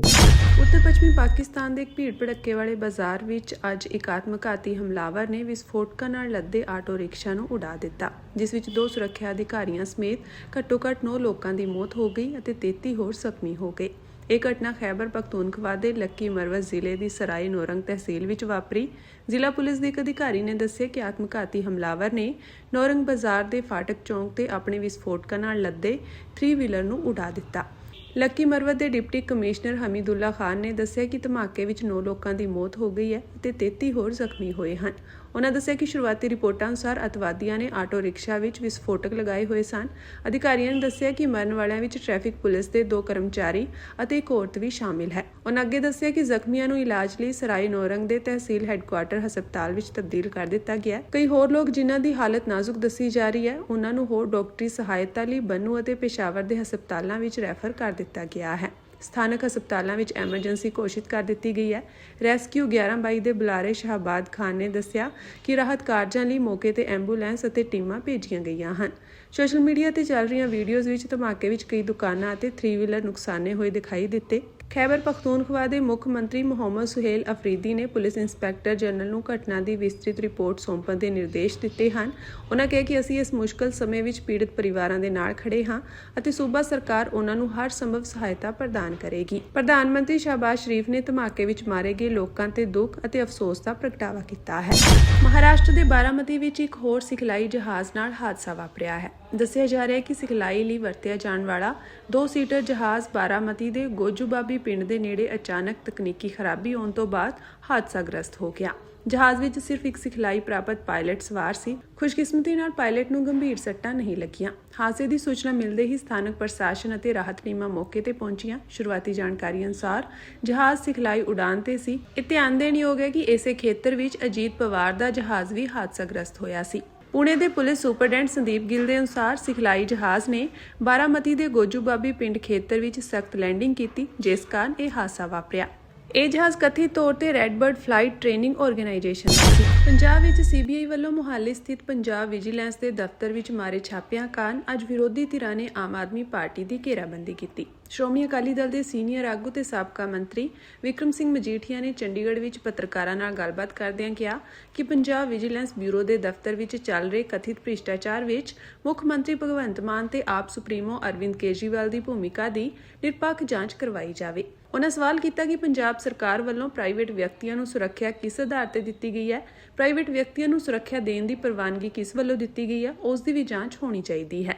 ਉੱਤਰ ਪੱਛਮੀ ਪਾਕਿਸਤਾਨ ਦੇ ਇੱਕ ਭੀੜ ਭੜੱਕੇ ਵਾਲੇ ਬਾਜ਼ਾਰ ਵਿੱਚ ਅੱਜ ਇੱਕ ਆਤਮਘਾਤੀ ਹਮਲਾਵਰ ਨੇ ਵਿਸਫੋਟਕਾਂ ਨਾਲ ਲੱਦੇ ਆਟੋ ਰਿਕਸ਼ਾ ਨੂੰ ਉਡਾ ਦਿੱਤਾ, ਜਿਸ ਵਿੱਚ 2 ਸੁਰੱਖਿਆ ਅਧਿਕਾਰੀਆਂ ਸਮੇਤ ਘੱਟੋ-ਘੱਟ 9 ਲੋਕਾਂ ਦੀ ਮੌਤ ਹੋ ਗਈ ਅਤੇ 33 ਹੋਰ ਜ਼ਖਮੀ ਹੋ ਗਏ। ਇਹ ਘਟਨਾ ਖੈਬਰ ਪਖਤੂਨਖਵਾ ਦੇ ਲੱਕੀ ਮਰਵਤ ਜ਼ਿਲ੍ਹੇ ਦੀ ਸਰਾਏ ਨੌਰੰਗ ਤਹਿਸੀਲ ਵਿੱਚ ਵਾਪਰੀ। ਜ਼ਿਲ੍ਹਾ ਪੁਲਿਸ ਦੇ ਇੱਕ ਅਧਿਕਾਰੀ ਨੇ ਦੱਸਿਆ ਕਿ ਆਤਮਘਾਤੀ ਹਮਲਾਵਰ ਨੇ ਨੌਰੰਗ ਬਾਜ਼ਾਰ ਦੇ ਫਾਟਕ ਚੌਂਕ ਤੇ ਆਪਣੇ ਵਿਸਫੋਟਕਾਂ ਨਾਲ ਲੱਦੇ 3 ਵੀਲਰ ਨੂੰ ਉਡਾ ਦਿੱਤਾ। ਲੱਕੀ ਮਰਵਤ ਦੇ ਡਿਪਟੀ ਕਮਿਸ਼ਨਰ ਹਮੀਦੁੱਲਾ ਖਾਨ ਨੇ ਦੱਸਿਆ ਕਿ ਧਮਾਕੇ ਵਿੱਚ 9 ਲੋਕਾਂ ਦੀ ਮੌਤ ਹੋ ਗਈ ਹੈ ਅਤੇ 33 ਹੋਰ ਜ਼ਖਮੀ ਹੋਏ ਹਨ। ਉਹਨਾਂ ਦੱਸਿਆ ਕਿ ਸ਼ੁਰੂਆਤੀ ਰਿਪੋਰਟਾਂ ਅਨੁਸਾਰ ਅਤਵਾਦੀਆਂ ਨੇ ਆਟੋ ਰਿਕਸ਼ਾ ਵਿੱਚ ਵਿਸਫੋਟਕ ਲਗਾਏ ਹੋਏ ਸਨ। ਅਧਿਕਾਰੀਆਂ ਨੇ ਦੱਸਿਆ ਕਿ ਮਰਨ ਵਾਲਿਆਂ ਵਿੱਚ ਟ੍ਰੈਫਿਕ ਪੁਲਿਸ ਦੇ 2 ਕਰਮਚਾਰੀ ਅਤੇ ਇੱਕ ਔਰਤ ਵੀ ਸ਼ਾਮਿਲ ਹੈ। ਉਹਨਾਂ ਅੱਗੇ ਦੱਸਿਆ ਕਿ ਜ਼ਖਮੀਆਂ ਨੂੰ ਇਲਾਜ ਲਈ ਸਰਾਏ ਨੌਰੰਗ ਦੇ ਤਹਿਸੀਲ ਹੈੱਡਕੁਆਰਟਰ ਹਸਪਤਾਲ ਵਿੱਚ ਤਬਦੀਲ ਕਰ ਦਿੱਤਾ ਗਿਆ। ਕਈ ਹੋਰ ਲੋਕ ਜਿਨ੍ਹਾਂ ਦੀ ਹਾਲਤ ਨਾਜ਼ੁਕ ਦੱਸੀ ਜਾ ਰਹੀ ਹੈ, ਉਹਨਾਂ ਨੂੰ ਹੋਰ ਡਾਕਟਰੀ ਸਹਾਇਤਾ ਲਈ ਬੰਨੂ ਅਤੇ ਪੇਸ਼ਾਵਰ ਦੇ ਹਸਪਤਾਲਾਂ ਵਿੱਚ ਰੈਫਰ ਕਰ ਦਿੱਤਾ ਗਿਆ ਹੈ। ਸਥਾਨਕ ਹਸਪਤਾਲਾਂ ਵਿੱਚ ਐਮਰਜੈਂਸੀ ਘੋਸ਼ਿਤ ਕਰ ਦਿੱਤੀ ਗਈ ਹੈ। ਰੈਸਕਿਊ 1122 ਦੇ ਬੁਲਾਰੇ ਸ਼ਹਾਬਾਦ ਖਾਨ ਨੇ ਦੱਸਿਆ ਕਿ ਰਾਹਤ ਕਾਰਜਾਂ ਲਈ ਮੌਕੇ ਤੇ ਐਂਬੂਲੈਂਸ ਅਤੇ ਟੀਮਾਂ ਭੇਜੀਆਂ ਗਈਆਂ ਹਨ। ਸੋਸ਼ਲ ਮੀਡੀਆ ਤੇ ਚੱਲ ਰਹੀਆਂ ਵੀਡੀਓਜ਼ ਵਿੱਚ ਧਮਾਕੇ ਵਿੱਚ ਕਈ ਦੁਕਾਨਾਂ ਅਤੇ 3 ਵੀਲਰ ਨੁਕਸਾਨੇ ਹੋਏ ਦਿਖਾਈ ਦਿੱਤੇ। ਖੈਬਰ ਪਖਤੂਨਖਵਾ ਦੇ ਮੁੱਖ ਮੰਤਰੀ ਮੁਹੰਮਦ ਸੁਹੇਲ ਅਫਰੀਦੀ ਨੇ ਪੁਲਿਸ ਇੰਸਪੈਕਟਰ ਜਨਰਲ ਨੂੰ ਘਟਨਾ ਦੀ ਵਿਸਤ੍ਰਿਤ ਰਿਪੋਰਟ ਸੌਂਪਣ ਦੇ ਨਿਰਦੇਸ਼ ਦਿੱਤੇ ਹਨ। ਉਹਨਾਂ ਕਿਹਾ ਕਿ ਅਸੀਂ ਇਸ ਮੁਸ਼ਕਲ ਸਮੇਂ ਵਿੱਚ ਪੀੜਤ ਪਰਿਵਾਰਾਂ ਦੇ ਨਾਲ ਖੜੇ ਹਾਂ ਅਤੇ ਸੂਬਾ ਸਰਕਾਰ ਉਹਨਾਂ ਨੂੰ ਹਰ ਸੰਭਵ ਸਹਾਇਤਾ ਪ੍ਰਦਾਨ ਕਰੇਗੀ। ਪ੍ਰਧਾਨ ਮੰਤਰੀ ਸ਼ਹਿਬਾਜ਼ ਸ਼ਰੀਫ ਨੇ ਧਮਾਕੇ ਵਿੱਚ ਮਾਰੇ ਗਏ ਲੋਕਾਂ ਤੇ ਦੁੱਖ ਅਤੇ ਅਫਸੋਸ ਦਾ ਪ੍ਰਗਟਾਵਾ ਕੀਤਾ ਹੈ। ਮਹਾਰਾਸ਼ਟਰ ਦੇ ਬਾਰਾਮਤੀ ਵਿੱਚ ਇੱਕ ਹੋਰ ਸਿਖਲਾਈ ਜਹਾਜ਼ ਨਾਲ ਹਾਦਸਾ ਵਾਪਰਿਆ ਹੈ। ਦੱਸਿਆ ਜਾ ਰਿਹਾ ਹੈ ਕਿ ਸਿਖਲਾਈ ਲਈ ਵਰਤਿਆ ਜਾਣ ਵਾਲਾ 2 ਸੀਟਰ ਜਹਾਜ਼ ਬਾਰਾਮਤੀ ਦੇ ਗੋਜੂਬਾਬੀ ਪਿੰਡ ਦੇ ਨੇੜੇ ਅਚਾਨਕ ਤਕਨੀਕੀ ਖਰਾਬੀ ਆਉਣ ਤੋਂ ਬਾਅਦ ਹਾਦਸਾਗ੍ਰਸਤ ਹੋ ਗਿਆ। ਜਹਾਜ਼ ਵਿੱਚ ਸਿਰਫ ਇੱਕ ਸਿਖਲਾਈ ਪ੍ਰਾਪਤ ਪਾਇਲਟ ਸਵਾਰ ਸੀ। ਖੁਸ਼ਕਿਸਮਤੀ ਨਾਲ ਪਾਇਲਟ ਨੂੰ ਗੰਭੀਰ ਸੱਟਾਂ ਨਹੀਂ ਲੱਗੀਆਂ। ਹਾਦਸੇ ਦੀ ਸੂਚਨਾ ਮਿਲਦੇ ਹੀ ਸਥਾਨਕ ਪ੍ਰਸ਼ਾਸਨ ਅਤੇ ਰਾਹਤ ਟੀਮਾਂ ਮੌਕੇ ਤੇ ਪਹੁੰਚੀਆਂ। ਸ਼ੁਰੂਆਤੀ ਜਾਣਕਾਰੀ ਅਨੁਸਾਰ ਜਹਾਜ਼ ਸਿਖਲਾਈ ਉਡਾਨ ਤੇ ਸੀ। ਇਹ ਧਿਆਨ ਦੇਣਯੋਗ ਹੈ ਕਿ ਇਸੇ ਖੇਤਰ ਵਿੱਚ ਅਜੀਤ ਪਵਾਰ ਦਾ ਜਹਾਜ਼ ਵੀ ਹਾਦਸਾਗ੍ਰਸਤ ਹੋਇਆ ਸੀ। ਪੁਣੇ ਦੇ ਪੁਲਿਸ ਸੁਪਰਡੈਂਟ ਸੰਦੀਪ ਗਿੱਲ ਦੇ ਅਨੁਸਾਰ ਸਿਖਲਾਈ ਜਹਾਜ਼ ਨੇ ਬਾਰਾਮਤੀ ਦੇ ਗੋਜੂਬਾਬੀ ਪਿੰਡ ਖੇਤਰ ਵਿੱਚ ਸਖਤ ਲੈਂਡਿੰਗ ਕੀਤੀ, ਜਿਸ ਕਾਰਨ ਇਹ ਹਾਦਸਾ ਵਾਪਰਿਆ। ਇਹ ਜਹਾਜ਼ ਕਥਿਤ ਤੌਰ ਤੇ ਰੈਡਬਰਡ ਫਲਾਈਟ ਟ੍ਰੇਨਿੰਗ ਆਰਗੇਨਾਈਜੇਸ਼ਨ ਦਾ ਸੀ। ਪੰਜਾਬ ਵਿੱਚ ਸੀਬੀਆਈ ਵੱਲੋਂ ਮੁਹਾਲੀ ਸਥਿਤ ਪੰਜਾਬ ਵਿਜੀਲੈਂਸ ਦੇ ਦਫ਼ਤਰ ਵਿੱਚ ਮਾਰੇ ਛਾਪਿਆਂ ਕਾਰਨ ਅੱਜ ਵਿਰੋਧੀ ਧਿਰਾਂ ਨੇ ਆਮ ਆਦਮੀ ਪਾਰਟੀ ਦੀ ਘੇਰਾਬੰਦੀ ਕੀਤੀ। ਸ਼੍ਰੋਮਣੀ ਅਕਾਲੀ ਦਲ ਦੇ ਸੀਨੀਅਰ ਆਗੂ ਤੇ ਸਾਬਕਾ ਮੰਤਰੀ ਵਿਕਰਮ ਸਿੰਘ ਮਜੀਠੀਆ ਨੇ ਚੰਡੀਗੜ੍ਹ ਵਿੱਚ ਪੱਤਰਕਾਰਾਂ ਨਾਲ ਗੱਲਬਾਤ ਕਰਦਿਆਂ ਕਿਹਾ ਕਿ ਪੰਜਾਬ ਵਿਜੀਲੈਂਸ ਬਿਊਰੋ ਦੇ ਦਫ਼ਤਰ ਵਿੱਚ ਚੱਲ ਰਹੇ ਕਥਿਤ ਭ੍ਰਿਸ਼ਟਾਚਾਰ ਵਿੱਚ ਮੁੱਖ ਮੰਤਰੀ ਭਗਵੰਤ ਮਾਨ ਤੇ ਆਪ ਸੁਪਰੀਮੋ ਅਰਵਿੰਦ ਕੇਜਰੀਵਾਲ ਦੀ ਭੂਮਿਕਾ ਦੀ ਨਿਰਪੱਖ ਜਾਂਚ ਕਰਵਾਈ ਜਾਵੇ। ਉਹਨਾਂ ਸਵਾਲ ਕੀਤਾ ਕਿ ਪੰਜਾਬ ਸਰਕਾਰ ਵੱਲੋਂ ਪ੍ਰਾਈਵੇਟ ਵਿਅਕਤੀਆਂ ਨੂੰ ਸੁਰੱਖਿਆ ਕਿਸ ਆਧਾਰ ਤੇ ਦਿੱਤੀ ਗਈ ਹੈ, ਪ੍ਰਾਈਵੇਟ ਵਿਅਕਤੀਆਂ ਨੂੰ ਸੁਰੱਖਿਆ ਦੇਣ ਦੀ ਪ੍ਰਵਾਨਗੀ ਕਿਸ ਵੱਲੋਂ ਦਿੱਤੀ ਗਈ ਹੈ, ਉਸ ਦੀ ਵੀ ਜਾਂਚ ਹੋਣੀ ਚਾਹੀਦੀ ਹੈ।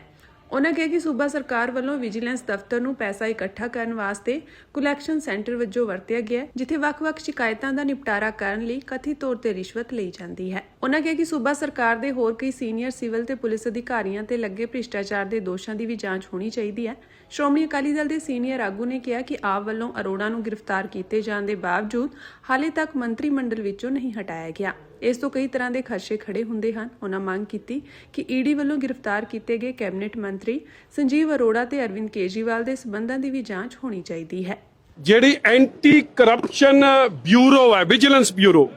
ਉਹਨਾਂ ਕਿਹਾ ਕਿ ਸੂਬਾ ਸਰਕਾਰ ਵੱਲੋਂ ਵਿਜੀਲੈਂਸ ਦਫ਼ਤਰ ਨੂੰ ਪੈਸਾ ਇਕੱਠਾ ਕਰਨ ਵਾਸਤੇ ਕਲੈਕਸ਼ਨ ਸੈਂਟਰ ਵਜੋਂ ਵਰਤਿਆ ਗਿਆ ਹੈ, ਜਿੱਥੇ ਵੱਖ-ਵੱਖ ਸ਼ਿਕਾਇਤਾਂ ਦਾ ਨਿਪਟਾਰਾ ਕਰਨ ਲਈ ਕਥਿਤ ਤੌਰ ਤੇ ਰਿਸ਼ਵਤ ਲਈ ਜਾਂਦੀ ਹੈ। ਉਹਨਾਂ ਕਿਹਾ ਕਿ ਸੂਬਾ ਸਰਕਾਰ ਦੇ ਹੋਰ ਕਈ ਸੀਨੀਅਰ ਸਿਵਲ ਤੇ ਪੁਲਿਸ ਅਧਿਕਾਰੀਆਂ ਤੇ ਲੱਗੇ ਭ੍ਰਿਸ਼ਟਾਚਾਰ ਦੇ ਦੋਸ਼ਾਂ ਦੀ ਵੀ ਜਾਂਚ ਹੋਣੀ ਚਾਹੀਦੀ ਹੈ। ਸ਼੍ਰੋਮਣੀ ਅਕਾਲੀ ਦਲ ਦੇ ਸੀਨੀਅਰ ਆਗੂ ਨੇ ਕਿਹਾ ਕਿ ਆਪ ਵੱਲੋਂ ਅਰੋੜਾ ਨੂੰ ਗ੍ਰਿਫਤਾਰ ਕੀਤੇ ਜਾਣ ਦੇ ਬਾਵਜੂਦ ਹਾਲੇ ਤੱਕ ਮੰਤਰੀ ਮੰਡਲ ਵਿੱਚੋਂ ਨਹੀਂ ਹਟਾਇਆ ਗਿਆ। ਇਸ ਤੋਂ ਕਈ ਤਰ੍ਹਾਂ ਦੇ ਖਦਸ਼ੇ ਖੜੇ ਹੁੰਦੇ ਹਨ। ਉਹਨਾਂ ਮੰਗ ਕੀਤੀ ਕਿ ਈਡੀ ਵੱਲੋਂ ਗ੍ਰਿਫਤਾਰ ਕੀਤੇ ਗਏ ਕੈਬਨਿਟ ਮੰਤਰੀ ਸੰਜੀਵ ਅਰੋੜਾ ਤੇ ਅਰਵਿੰਦ ਕੇਜਰੀਵਾਲ ਦੇ ਸਬੰਧਾਂ ਦੀ ਵੀ ਜਾਂਚ ਹੋਣੀ ਚਾਹੀਦੀ ਹੈ। ਜਿਹੜੀ ਐਂਟੀ ਕਰਪਸ਼ਨ ਬਿਊਰੋ ਹੈ, ਵਿਜੀਲੈਂਸ ਬਿਊਰੋ,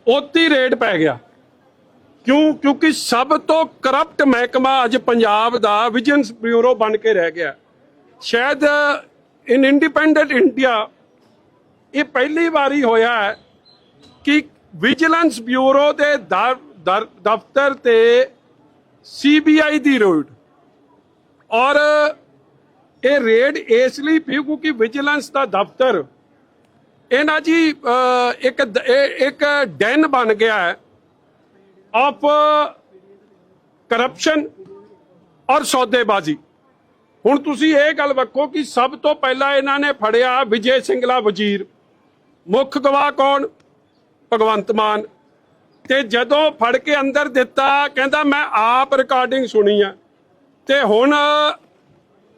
ਉੱਤੇ ਰੇਡ ਪੈ ਗਿਆ। ਕਿਉਂਕਿ ਸਭ ਤੋਂ ਕਰਪਟ ਮਹਿਕਮਾ ਅੱਜ ਪੰਜਾਬ ਦਾ ਵਿਜੀਲੈਂਸ ਬਿਊਰੋ ਬਣ ਕੇ ਰਹਿ ਗਿਆ। ਸ਼ਾਇਦ ਇਨ ਇੰਡੀਪੈਂਡੈਂਟ ਇੰਡੀਆ ਇਹ ਪਹਿਲੀ ਵਾਰੀ ਹੋਇਆ ਹੈ ਕਿ ਵਿਜੀਲੈਂਸ ਬਿਊਰੋ ਦੇ ਦਫ਼ਤਰ ਤੇ CBI ਦੀ ਰੇਡ, ਔਰ ਇਹ ਰੇਡ ਇਸ ਲਈ ਪਈ ਕਿਉਂਕਿ ਵਿਜੀਲੈਂਸ ਦਾ ਦਫ਼ਤਰ ਇਹਨਾਂ ਜੀ ਇੱਕ ਡੈਨ ਬਣ ਗਿਆ ਹੈ ਆਫ ਕਰਪਸ਼ਨ ਔਰ ਸੌਦੇਬਾਜ਼ੀ। ਹੁਣ ਤੁਸੀਂ ਇਹ ਗੱਲ ਵੇਖੋ ਕਿ ਸਭ ਤੋਂ ਪਹਿਲਾਂ ਇਹਨਾਂ ਨੇ ਫੜਿਆ ਵਿਜੇ ਸਿੰਗਲਾ ਵਜ਼ੀਰ, ਮੁੱਖ ਗਵਾਹ ਕੌਣ? ਭਗਵੰਤ ਮਾਨ। ਤੇ ਜਦੋਂ ਫੜ ਕੇ ਅੰਦਰ ਦਿੱਤਾ ਕਹਿੰਦਾ ਮੈਂ ਆਪ ਰਿਕਾਰਡਿੰਗ ਸੁਣੀ ਆ, ਤੇ ਹੁਣ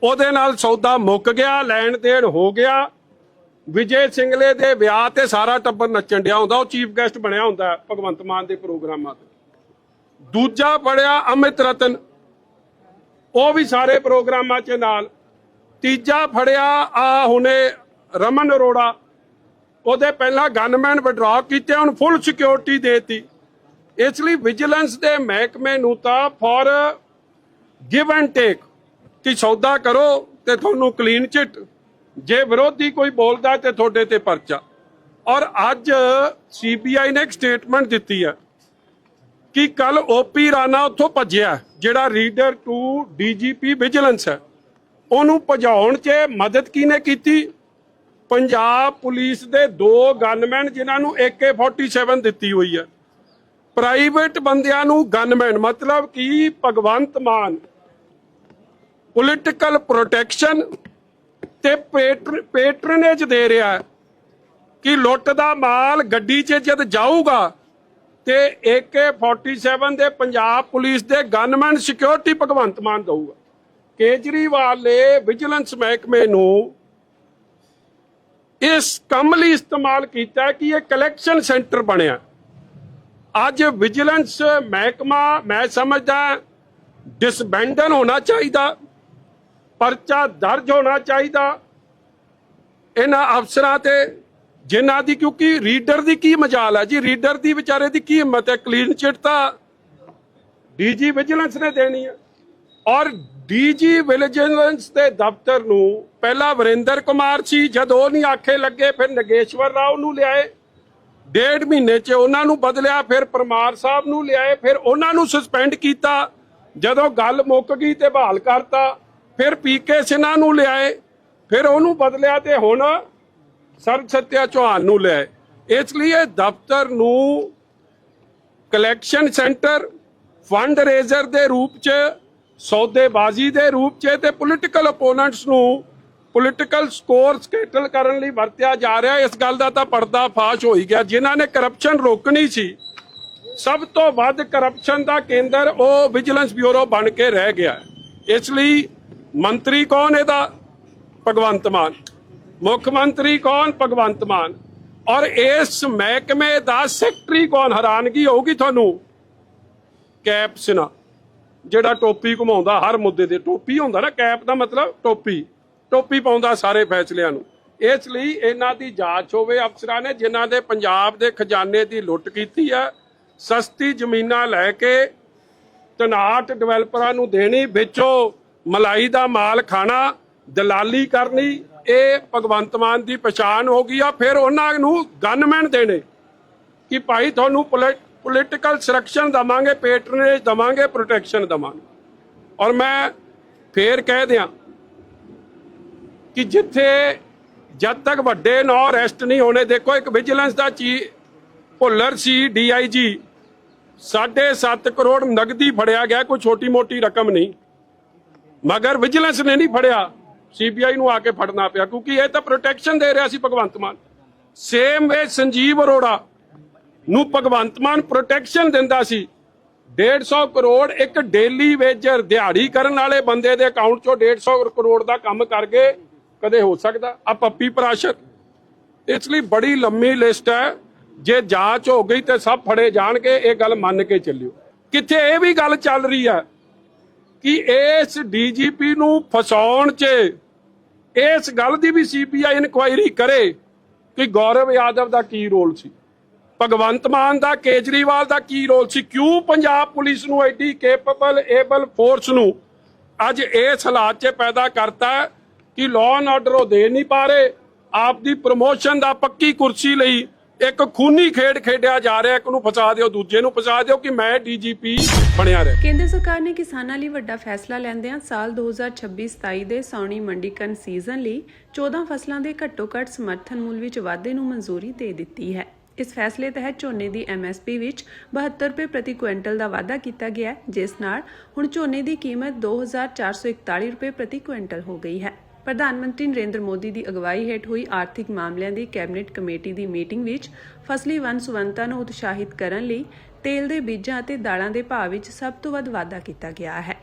ਉਹਦੇ ਨਾਲ ਸੌਦਾ ਮੁੱਕ ਗਿਆ, ਲੈਣ ਦੇਣ ਹੋ ਗਿਆ। ਵਿਜੇ ਸਿੰਗਲੇ ਦੇ ਵਿਆਹ ਤੇ ਸਾਰਾ ਟੱਬਰ ਨੱਚਣ ਡਿਆ ਹੁੰਦਾ, ਉਹ ਚੀਫ ਗੈਸਟ ਬਣਿਆ ਹੁੰਦਾ ਭਗਵੰਤ ਮਾਨ ਦੇ ਪ੍ਰੋਗਰਾਮਾਂ ਤੇ। ਦੂਜਾ ਫੜਿਆ ਅਮਿਤ ਰਤਨ, ਉਹ ਵੀ ਸਾਰੇ ਪ੍ਰੋਗਰਾਮਾਂ 'ਚ ਨਾਲ। ਤੀਜਾ ਫੜਿਆ ਆ ਹੁਣੇ ਰਮਨ ਅਰੋੜਾ, ਉਹਦੇ ਪਹਿਲਾਂ ਗਨਮੈਨ ਵਿਡਰਾ ਕੀਤੇ, ਹੁਣ ਫੁੱਲ ਸਿਕਿਉਰਿਟੀ ਦੇਤੀ। ਇਸ ਲਈ ਵਿਜੀਲੈਂਸ ਦੇ ਮਹਿਕਮੇ ਨੂੰ ਤਾਂ ਫॉर ਗਿਵ ਐਂਡ ਟੇਕ ਕਿ ਸੌਦਾ ਕਰੋ ਤੇ ਤੁਹਾਨੂੰ ਕਲੀਨ ਚਿੱਟ, ਜੇ ਵਿਰੋਧੀ ਕੋਈ ਬੋਲਦਾ ਤੇ ਤੁਹਾਡੇ ਤੇ ਪਰਚਾ। ਔਰ ਅੱਜ CBI ਨੇ ਇੱਕ ਸਟੇਟਮੈਂਟ ਦਿੱਤੀ ਹੈ ਕਿ ਕੱਲ OP ਰਾਣਾ ਉੱਥੋਂ ਭੱਜਿਆ, ਜਿਹੜਾ ਰੀਡਰ ਟੂ DGP ਵਿਜੀਲੈਂਸ ਹੈ, ਉਹਨੂੰ ਭਜਾਉਣ 'ਚ ਮਦਦ ਕਿਹਨੇ ਕੀਤੀ? ਪੰਜਾਬ ਪੁਲਿਸ ਦੇ 2 ਗਨਮੈਨ ਜਿਨ੍ਹਾਂ ਨੂੰ AK-47 ਦਿੱਤੀ ਹੋਈ ਹੈ। ਪ੍ਰਾਈਵੇਟ ਬੰਦਿਆਂ ਨੂੰ ਗਨਮੈਨ, ਮਤਲਬ ਕਿ ਭਗਵੰਤ ਮਾਨ ਪੋਲੀਟੀਕਲ ਪ੍ਰੋਟੈਕਸ਼ਨ ਤੇ ਪੈਟਰਨੇਜ ਦੇ ਰਿਹਾ ਕਿ ਲੁੱਟ ਦਾ ਮਾਲ ਗੱਡੀ 'ਚ ਜਦ ਜਾਊਗਾ ਤੇ AK-47 ਦੇ ਪੰਜਾਬ ਪੁਲਿਸ ਦੇ ਗਨਮੈਨ ਸਿਕਿਉਰਿਟੀ ਭਗਵੰਤ ਮਾਨ ਦਊਗਾ। ਕੇਜਰੀਵਾਲ ਨੇ ਵਿਜੀਲੈਂਸ ਮਹਿਕਮੇ ਨੂੰ ਇਸ ਕੰਮ ਲਈ ਇਸਤੇਮਾਲ ਕੀਤਾ ਕਿ ਇਹ ਕਲੈਕਸ਼ਨ ਸੈਂਟਰ ਬਣਿਆ। ਅੱਜ ਵਿਜੀਲੈਂਸ ਮਹਿਕਮਾ ਮੈਂ ਸਮਝਦਾ ਡਿਸਬੈਂਡਨ ਹੋਣਾ ਚਾਹੀਦਾ, ਪਰਚਾ ਦਰਜ ਹੋਣਾ ਚਾਹੀਦਾ ਇਹਨਾਂ ਅਫਸਰਾਂ ਤੇ ਜਿਨ੍ਹਾਂ ਦੀ, ਕਿਉਂਕਿ ਰੀਡਰ ਦੀ ਕੀ ਮਜਾਲ ਹੈ ਜੀ, ਰੀਡਰ ਦੀ ਵਿਚਾਰੇ ਦੀ ਕੀ ਹਿੰਮਤ ਹੈ? ਕਲੀਨ ਚਿੱਟ ਤਾਂ DG ਵਿਜੀਲੈਂਸ ਨੇ ਦੇਣੀ ਹੈ। ਔਰ DG ਵਿਜੀਲੈਂਸ ਦੇ ਦਫ਼ਤਰ ਨੂੰ ਪਹਿਲਾਂ ਵਰਿੰਦਰ ਕੁਮਾਰ ਸੀ, ਜਦ ਉਹ ਨਹੀਂ ਆਖੇ ਲੱਗੇ ਫਿਰ ਨਗੇਸ਼ਵਰ ਰਾਓ ਨੂੰ ਲਿਆਏ, 1.5 ਮਹੀਨੇ 'ਚ ਉਹਨਾਂ ਨੂੰ ਬਦਲਿਆ, ਫਿਰ ਪਰਮਾਰ ਸਾਹਿਬ ਨੂੰ ਲਿਆਏ, ਫਿਰ ਉਹਨਾਂ ਨੂੰ ਸਸਪੈਂਡ ਕੀਤਾ, ਜਦੋਂ ਗੱਲ ਮੁੱਕ ਗਈ ਤੇ ਬਹਾਲ ਕਰਤਾ, ਫਿਰ PK ਸਿਨਹਾ ਨੂੰ ਲਿਆਏ, ਫਿਰ ਉਹਨੂੰ ਬਦਲਿਆ ਤੇ ਹੁਣ ਸਰਬਸਤਿਆ ਚੌਹਾਨ ਨੂੰ ਲਿਆਏ। ਇਸ ਲਈ ਇਹ ਦਫ਼ਤਰ ਨੂੰ ਕਲੈਕਸ਼ਨ ਸੈਂਟਰ, ਫੰਡ ਰੇਜ਼ਰ ਦੇ ਰੂਪ 'ਚ, ਸੌਦੇਬਾਜ਼ੀ ਦੇ ਰੂਪ 'ਚ ਤੇ ਪੋਲੀਟੀਕਲ ਓਪੋਨੈਂਟਸ ਨੂੰ ਪੋਲੀਟੀਕਲ ਸਕੋਰ ਸਕੇਟਲ ਕਰਨ ਲਈ ਵਰਤਿਆ ਜਾ ਰਿਹਾ। ਇਸ ਗੱਲ ਦਾ ਤਾਂ ਪਰਦਾ ਫਾਸ਼ ਹੋ ਹੀ ਗਿਆ। ਜਿਨ੍ਹਾਂ ਨੇ ਕਰਪਸ਼ਨ ਰੋਕਣੀ ਸੀ, ਸਭ ਤੋਂ ਵੱਧ ਕਰਪਸ਼ਨ ਦਾ ਕੇਂਦਰ ਉਹ ਵਿਜੀਲੈਂਸ ਬਿਊਰੋ ਬਣ ਕੇ ਰਹਿ ਗਿਆ। ਇਸ ਲਈ ਮੰਤਰੀ ਕੌਣ ਇਹਦਾ? ਭਗਵੰਤ ਮਾਨ। ਮੁੱਖ ਮੰਤਰੀ ਕੌਣ? ਭਗਵੰਤ ਮਾਨ। ਔਰ ਇਸ ਮਹਿਕਮੇ ਦਾ ਸੈਕਟਰੀ ਕੌਣ? ਹੈਰਾਨਗੀ ਹੋਊਗੀ ਤੁਹਾਨੂੰ, ਕੈਪ ਸਿਨਹਾ, ਜਿਹੜਾ ਟੋਪੀ ਘੁਮਾਉਂਦਾ ਹਰ ਮੁੱਦੇ ਤੇ। ਟੋਪੀ ਹੁੰਦਾ ਨਾ, ਕੈਪ ਦਾ ਮਤਲਬ ਟੋਪੀ ਪਾਉਂਦਾ ਸਾਰੇ ਫੈਸਲਿਆਂ ਨੂੰ। ਇਸ ਲਈ ਇਹਨਾਂ ਦੀ ਜਾਂਚ ਹੋਵੇ। ਅਫਸਰਾਂ ਨੇ ਜਿਨ੍ਹਾਂ ਦੇ ਪੰਜਾਬ ਦੇ ਖਜ਼ਾਨੇ ਦੀ ਲੁੱਟ ਕੀਤੀ ਹੈ, ਸਸਤੀ ਜ਼ਮੀਨਾਂ ਲੈ ਕੇ ਤਨਾਟ ਡਿਵੈਲਪਰਾਂ ਨੂੰ ਦੇਣੀ, ਵਿੱਚੋਂ ਮਲਾਈ ਦਾ ਮਾਲ ਖਾਣਾ, ਦਲਾਲੀ ਕਰਨੀ, ਇਹ ਭਗਵੰਤ ਮਾਨ ਦੀ ਪਛਾਣ ਹੋ ਗਈ ਆ। ਫਿਰ ਉਹਨਾਂ ਨੂੰ ਗਨਮੈਨ ਦੇਣੇ ਕਿ ਭਾਈ ਤੁਹਾਨੂੰ ਪੋਲੀਟੀਕਲ ਸਿਲੈਕਸ਼ਨ ਦਵਾਂਗੇ, ਪੈਟਰਨੇਜ ਦਵਾਂਗੇ, ਪ੍ਰੋਟੈਕਸ਼ਨ ਦਵਾਂਗੇ। ਔਰ ਮੈਂ ਫੇਰ ਕਹਿ ਦਿਆਂ ਕਿ ਜਿੱਥੇ ਜਦ ਤੱਕ ਵੱਡੇ ਨਾਂ ਅਰੈਸਟ ਨਹੀਂ ਹੋਣੇ, ਦੇਖੋ ਇੱਕ ਵਿਜੀਲੈਂਸ ਦਾ ਭੁੱਲਰ ਸੀ DIG, 7.5 ਕਰੋੜ ਨਗਦੀ ਫੜਿਆ ਗਿਆ, ਕੋਈ ਛੋਟੀ ਮੋਟੀ ਰਕਮ ਨਹੀਂ, ਮਗਰ ਵਿਜੀਲੈਂਸ ਨੇ ਨਹੀਂ ਫੜਿਆ, CBI ਨੂੰ ਆ ਕੇ ਫੜਨਾ ਪਿਆ, ਕਿਉਂਕਿ ਇਹ ਤਾਂ ਪ੍ਰੋਟੈਕਸ਼ਨ ਦੇ ਰਿਹਾ ਸੀ ਭਗਵੰਤ ਮਾਨ। ਸੇਮ ਵੇ ਸੰਜੀਵ ਅਰੋੜਾ ਨੂੰ ਭਗਵੰਤ ਮਾਨ ਪ੍ਰੋਟੈਕਸ਼ਨ ਦਿੰਦਾ ਸੀ। 150 ਕਰੋੜ ਇੱਕ ਡੇਲੀ ਵੇਜਰ ਦਿਹਾੜੀ ਕਰਨ ਵਾਲੇ ਬੰਦੇ ਦੇ ਅਕਾਊਂਟ ਚੋਂ 150 ਕਰੋੜ ਦਾ ਕੰਮ ਕਰਕੇ ਕਦੇ ਹੋ ਸਕਦਾ? ਆ ਪੱਪੀ ਪ੍ਰਾਸ਼ਰ। ਇਸ ਲਈ ਬੜੀ ਲੰਮੀ ਲਿਸਟ ਹੈ, ਜੇ ਜਾਂਚ ਹੋ ਗਈ ਤੇ ਸਭ ਫੜੇ ਜਾਣਗੇ, ਇਹ ਗੱਲ ਮੰਨ ਕੇ ਚੱਲਿਓ। ਕਿੱਥੇ ਇਹ ਵੀ ਗੱਲ ਚੱਲ ਰਹੀ ਹੈ ਕਿ ਇਸ DGP ਨੂੰ ਫਸਾਉਣ 'ਚ ਇਸ ਗੱਲ ਦੀ ਵੀ CBI ਇਨਕੁਆਇਰੀ ਕਰੇ ਕਿ ਗੌਰਵ ਯਾਦਵ ਦਾ ਕੀ ਰੋਲ ਸੀ, ਭਗਵੰਤ ਮਾਨ ਦਾ, ਕੇਜਰੀਵਾਲ ਦਾ ਕੀ ਰੋਲ ਸੀ, ਕਿਉਂ ਪੰਜਾਬ ਪੁਲਿਸ ਨੂੰ ਐਡੀ ਕੇਪੇਬਲ ਏਬਲ ਫੋਰਸ ਨੂੰ ਅੱਜ ਇਸ ਹਾਲਾਤ 'ਚ ਪੈਦਾ ਕਰਤਾ ਕਿ ਲਾਅ ਐਂਡ ਆਰਡਰ ਉਹ ਦੇ ਨਹੀਂ ਪਾ ਰਹੇ। ਆਪ ਦੀ ਪ੍ਰਮੋਸ਼ਨ ਦਾ ਪੱਕੀ ਕੁਰਸੀ ਲਈ ਇੱਕ ਖੂਨੀ ਖੇਡ ਖੇਡਿਆ ਜਾ ਰਿਹਾ, ਇੱਕ ਨੂੰ ਫਸਾ ਦਿਓ, ਦੂਜੇ ਨੂੰ ਫਸਾ ਦਿਓ ਕਿ ਮੈਂ DGP ਬਣਿਆ ਰਿਹਾ। ਕੇਂਦਰ ਸਰਕਾਰ ਨੇ ਕਿਸਾਨਾਂ ਲਈ ਵੱਡਾ ਫੈਸਲਾ ਲੈਂਦਿਆਂ ਸਾਲ 2026-27 ਦੇ ਸਾਉਣੀ ਮੰਡੀਕਰਨ ਸੀਜ਼ਨ ਲਈ 14 ਫਸਲਾਂ ਦੇ ਘੱਟੋ-ਘੱਟ ਸਮਰਥਨ ਮੁੱਲ ਵਿੱਚ ਵਾਧੇ ਨੂੰ ਮਨਜ਼ੂਰੀ ਦੇ ਦਿੱਤੀ ਹੈ। ਇਸ ਫੈਸਲੇ ਤਹਿਤ ਝੋਨੇ ਦੀ MSP ਵਿੱਚ 72 ਰੁਪਏ ਪ੍ਰਤੀ ਕੁਇੰਟਲ ਦਾ ਵਾਧਾ ਕੀਤਾ ਗਿਆ, ਜਿਸ ਨਾਲ ਹੁਣ ਝੋਨੇ ਦੀ ਕੀਮਤ 2441 ਰੁਪਏ ਪ੍ਰਤੀ ਕੁਇੰਟਲ ਹੋ ਗਈ ਹੈ। ਪ੍ਰਧਾਨ ਮੰਤਰੀ ਨਰਿੰਦਰ ਮੋਦੀ ਦੀ ਅਗਵਾਈ ਹੇਠ ਹੋਈ ਆਰਥਿਕ ਮਾਮਲਿਆਂ ਦੀ ਕੈਬਨਿਟ ਕਮੇਟੀ ਦੀ ਮੀਟਿੰਗ ਵਿੱਚ ਫਸਲੀ ਵੰਨ-ਸੁਵੰਨਤਾ ਨੂੰ ਉਤਸ਼ਾਹਿਤ ਕਰਨ ਲਈ ਤੇਲ ਦੇ ਬੀਜਾਂ ਅਤੇ ਦਾਲਾਂ ਦੇ ਭਾਅ ਵਿੱਚ ਸਭ ਤੋਂ ਵੱਧ ਵਾਧਾ ਕੀਤਾ ਗਿਆ ਹੈ।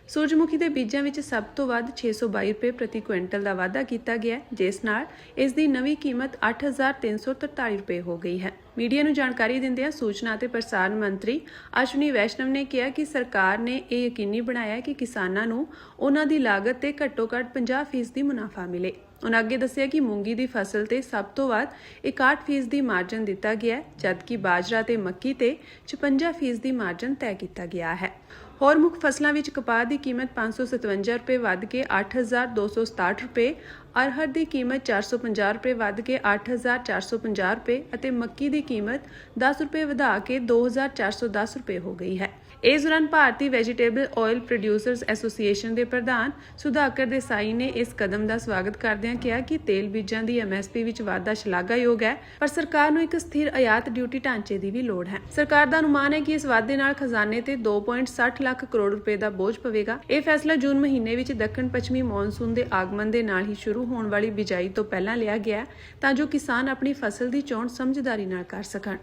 ਸੂਰਜਮੁਖੀ ਦੇ ਬੀਜਾਂ ਵਿੱਚ ਸਭ ਤੋਂ ਵੱਧ 622 ਰੁਪਏ ਪ੍ਰਤੀ ਕੁਇੰਟਲ ਦਾ ਵਾਧਾ ਕੀਤਾ ਗਿਆ, ਜਿਸ ਨਾਲ ਇਸ ਦੀ ਨਵੀਂ ਕੀਮਤ 8343 ਰੁਪਏ ਹੋ ਗਈ ਹੈ। ਮੀਡੀਆ ਨੂੰ ਜਾਣਕਾਰੀ ਦਿੰਦਿਆਂ ਸੂਚਨਾ ਅਤੇ ਪ੍ਰਸਾਰਣ ਮੰਤਰੀ ਅਸ਼ਵਨੀ ਵੈਸ਼ਨਵ ਨੇ ਕਿਹਾ ਕਿ ਸਰਕਾਰ ਨੇ ਇਹ ਯਕੀਨੀ ਬਣਾਇਆ ਕਿ ਕਿਸਾਨਾਂ ਨੂੰ ਉਹਨਾਂ ਦੀ ਲਾਗਤ ਤੇ ਘੱਟੋ-ਘੱਟ 50% ਮੁਨਾਫਾ ਮਿਲੇ। ਉਨ੍ਹਾਂ ਅੱਗੇ ਦੱਸਿਆ ਕਿ ਮੂੰਗੀ ਦੀ ਫਸਲ ਤੇ ਸਭ ਤੋਂ ਵੱਧ 61% ਮਾਰਜਨ ਦਿੱਤਾ ਗਿਆ, ਜਦਕਿ ਬਾਜਰਾ ਤੇ ਮੱਕੀ ਤੇ 56% ਮਾਰਜਨ ਤੈਅ ਕੀਤਾ ਗਿਆ ਹੈ। ਹੋਰ ਮੁੱਖ ਫਸਲਾਂ ਵਿੱਚ ਕਪਾਹ ਦੀ ਕੀਮਤ 557 ਰੁਪਏ ਵੱਧ ਕੇ 8267 ਰੁਪਏ, ਅਰਹਰ ਦੀ ਕੀਮਤ 450 ਰੁਪਏ ਵੱਧ ਕੇ 8450 ਰੁਪਏ ਅਤੇ ਮੱਕੀ ਦੀ ਕੀਮਤ 10 ਰੁਪਏ ਵਧਾ ਕੇ 2410 ਰੁਪਏ ਹੋ ਗਈ ਹੈ। ਇਸ ਦੌਰਾਨ ਭਾਰਤੀ ਵੈਜੀਟੇਬਲ ਆਇਲ ਪ੍ਰੋਡਿਊਸਰਸ ਐਸੋਸੀਏਸ਼ਨ ਦੇ ਪ੍ਰਧਾਨ ਸੁਧਾਕਰ ਦੇਸਾਈ ਨੇ ਇਸ ਕਦਮ ਦਾ ਸਵਾਗਤ ਕਰਦਿਆਂ ਕਿਹਾ ਕਿ ਤੇਲ ਬੀਜਾਂ ਦੀ MSP ਵਿੱਚ ਵਾਧਾ ਸ਼ਲਾਘਾਯੋਗ ਹੈ, ਪਰ ਸਰਕਾਰ ਨੂੰ ਇੱਕ ਸਥਿਰ ਆਯਾਤ ਡਿਊਟੀ ਢਾਂਚੇ ਦੀ ਵੀ ਲੋੜ ਹੈ। ਸਰਕਾਰ ਦਾ ਅਨੁਮਾਨ ਹੈ ਕਿ ਇਸ ਵਾਧੇ ਨਾਲ ਖਜ਼ਾਨੇ ਤੇ 2.60 ਲੱਖ ਕਰੋੜ ਰੁਪਏ ਦਾ ਬੋਝ ਪਵੇਗਾ। ਇਹ ਫੈਸਲਾ ਜੂਨ ਮਹੀਨੇ ਵਿੱਚ ਦੱਖਣ ਪੱਛਮੀ ਮੌਨਸੂਨ ਦੇ ਆਗਮਨ ਦੇ ਨਾਲ ਹੀ ਸ਼ੁਰੂ ਹੋਣ ਵਾਲੀ ਬਿਜਾਈ ਤੋਂ ਪਹਿਲਾਂ ਲਿਆ ਗਿਆ ਤਾਂ ਜੋ ਕਿਸਾਨ ਆਪਣੀ ਫਸਲ ਦੀ ਚੋਣ ਸਮਝਦਾਰੀ ਨਾਲ ਕਰ ਸਕਣ।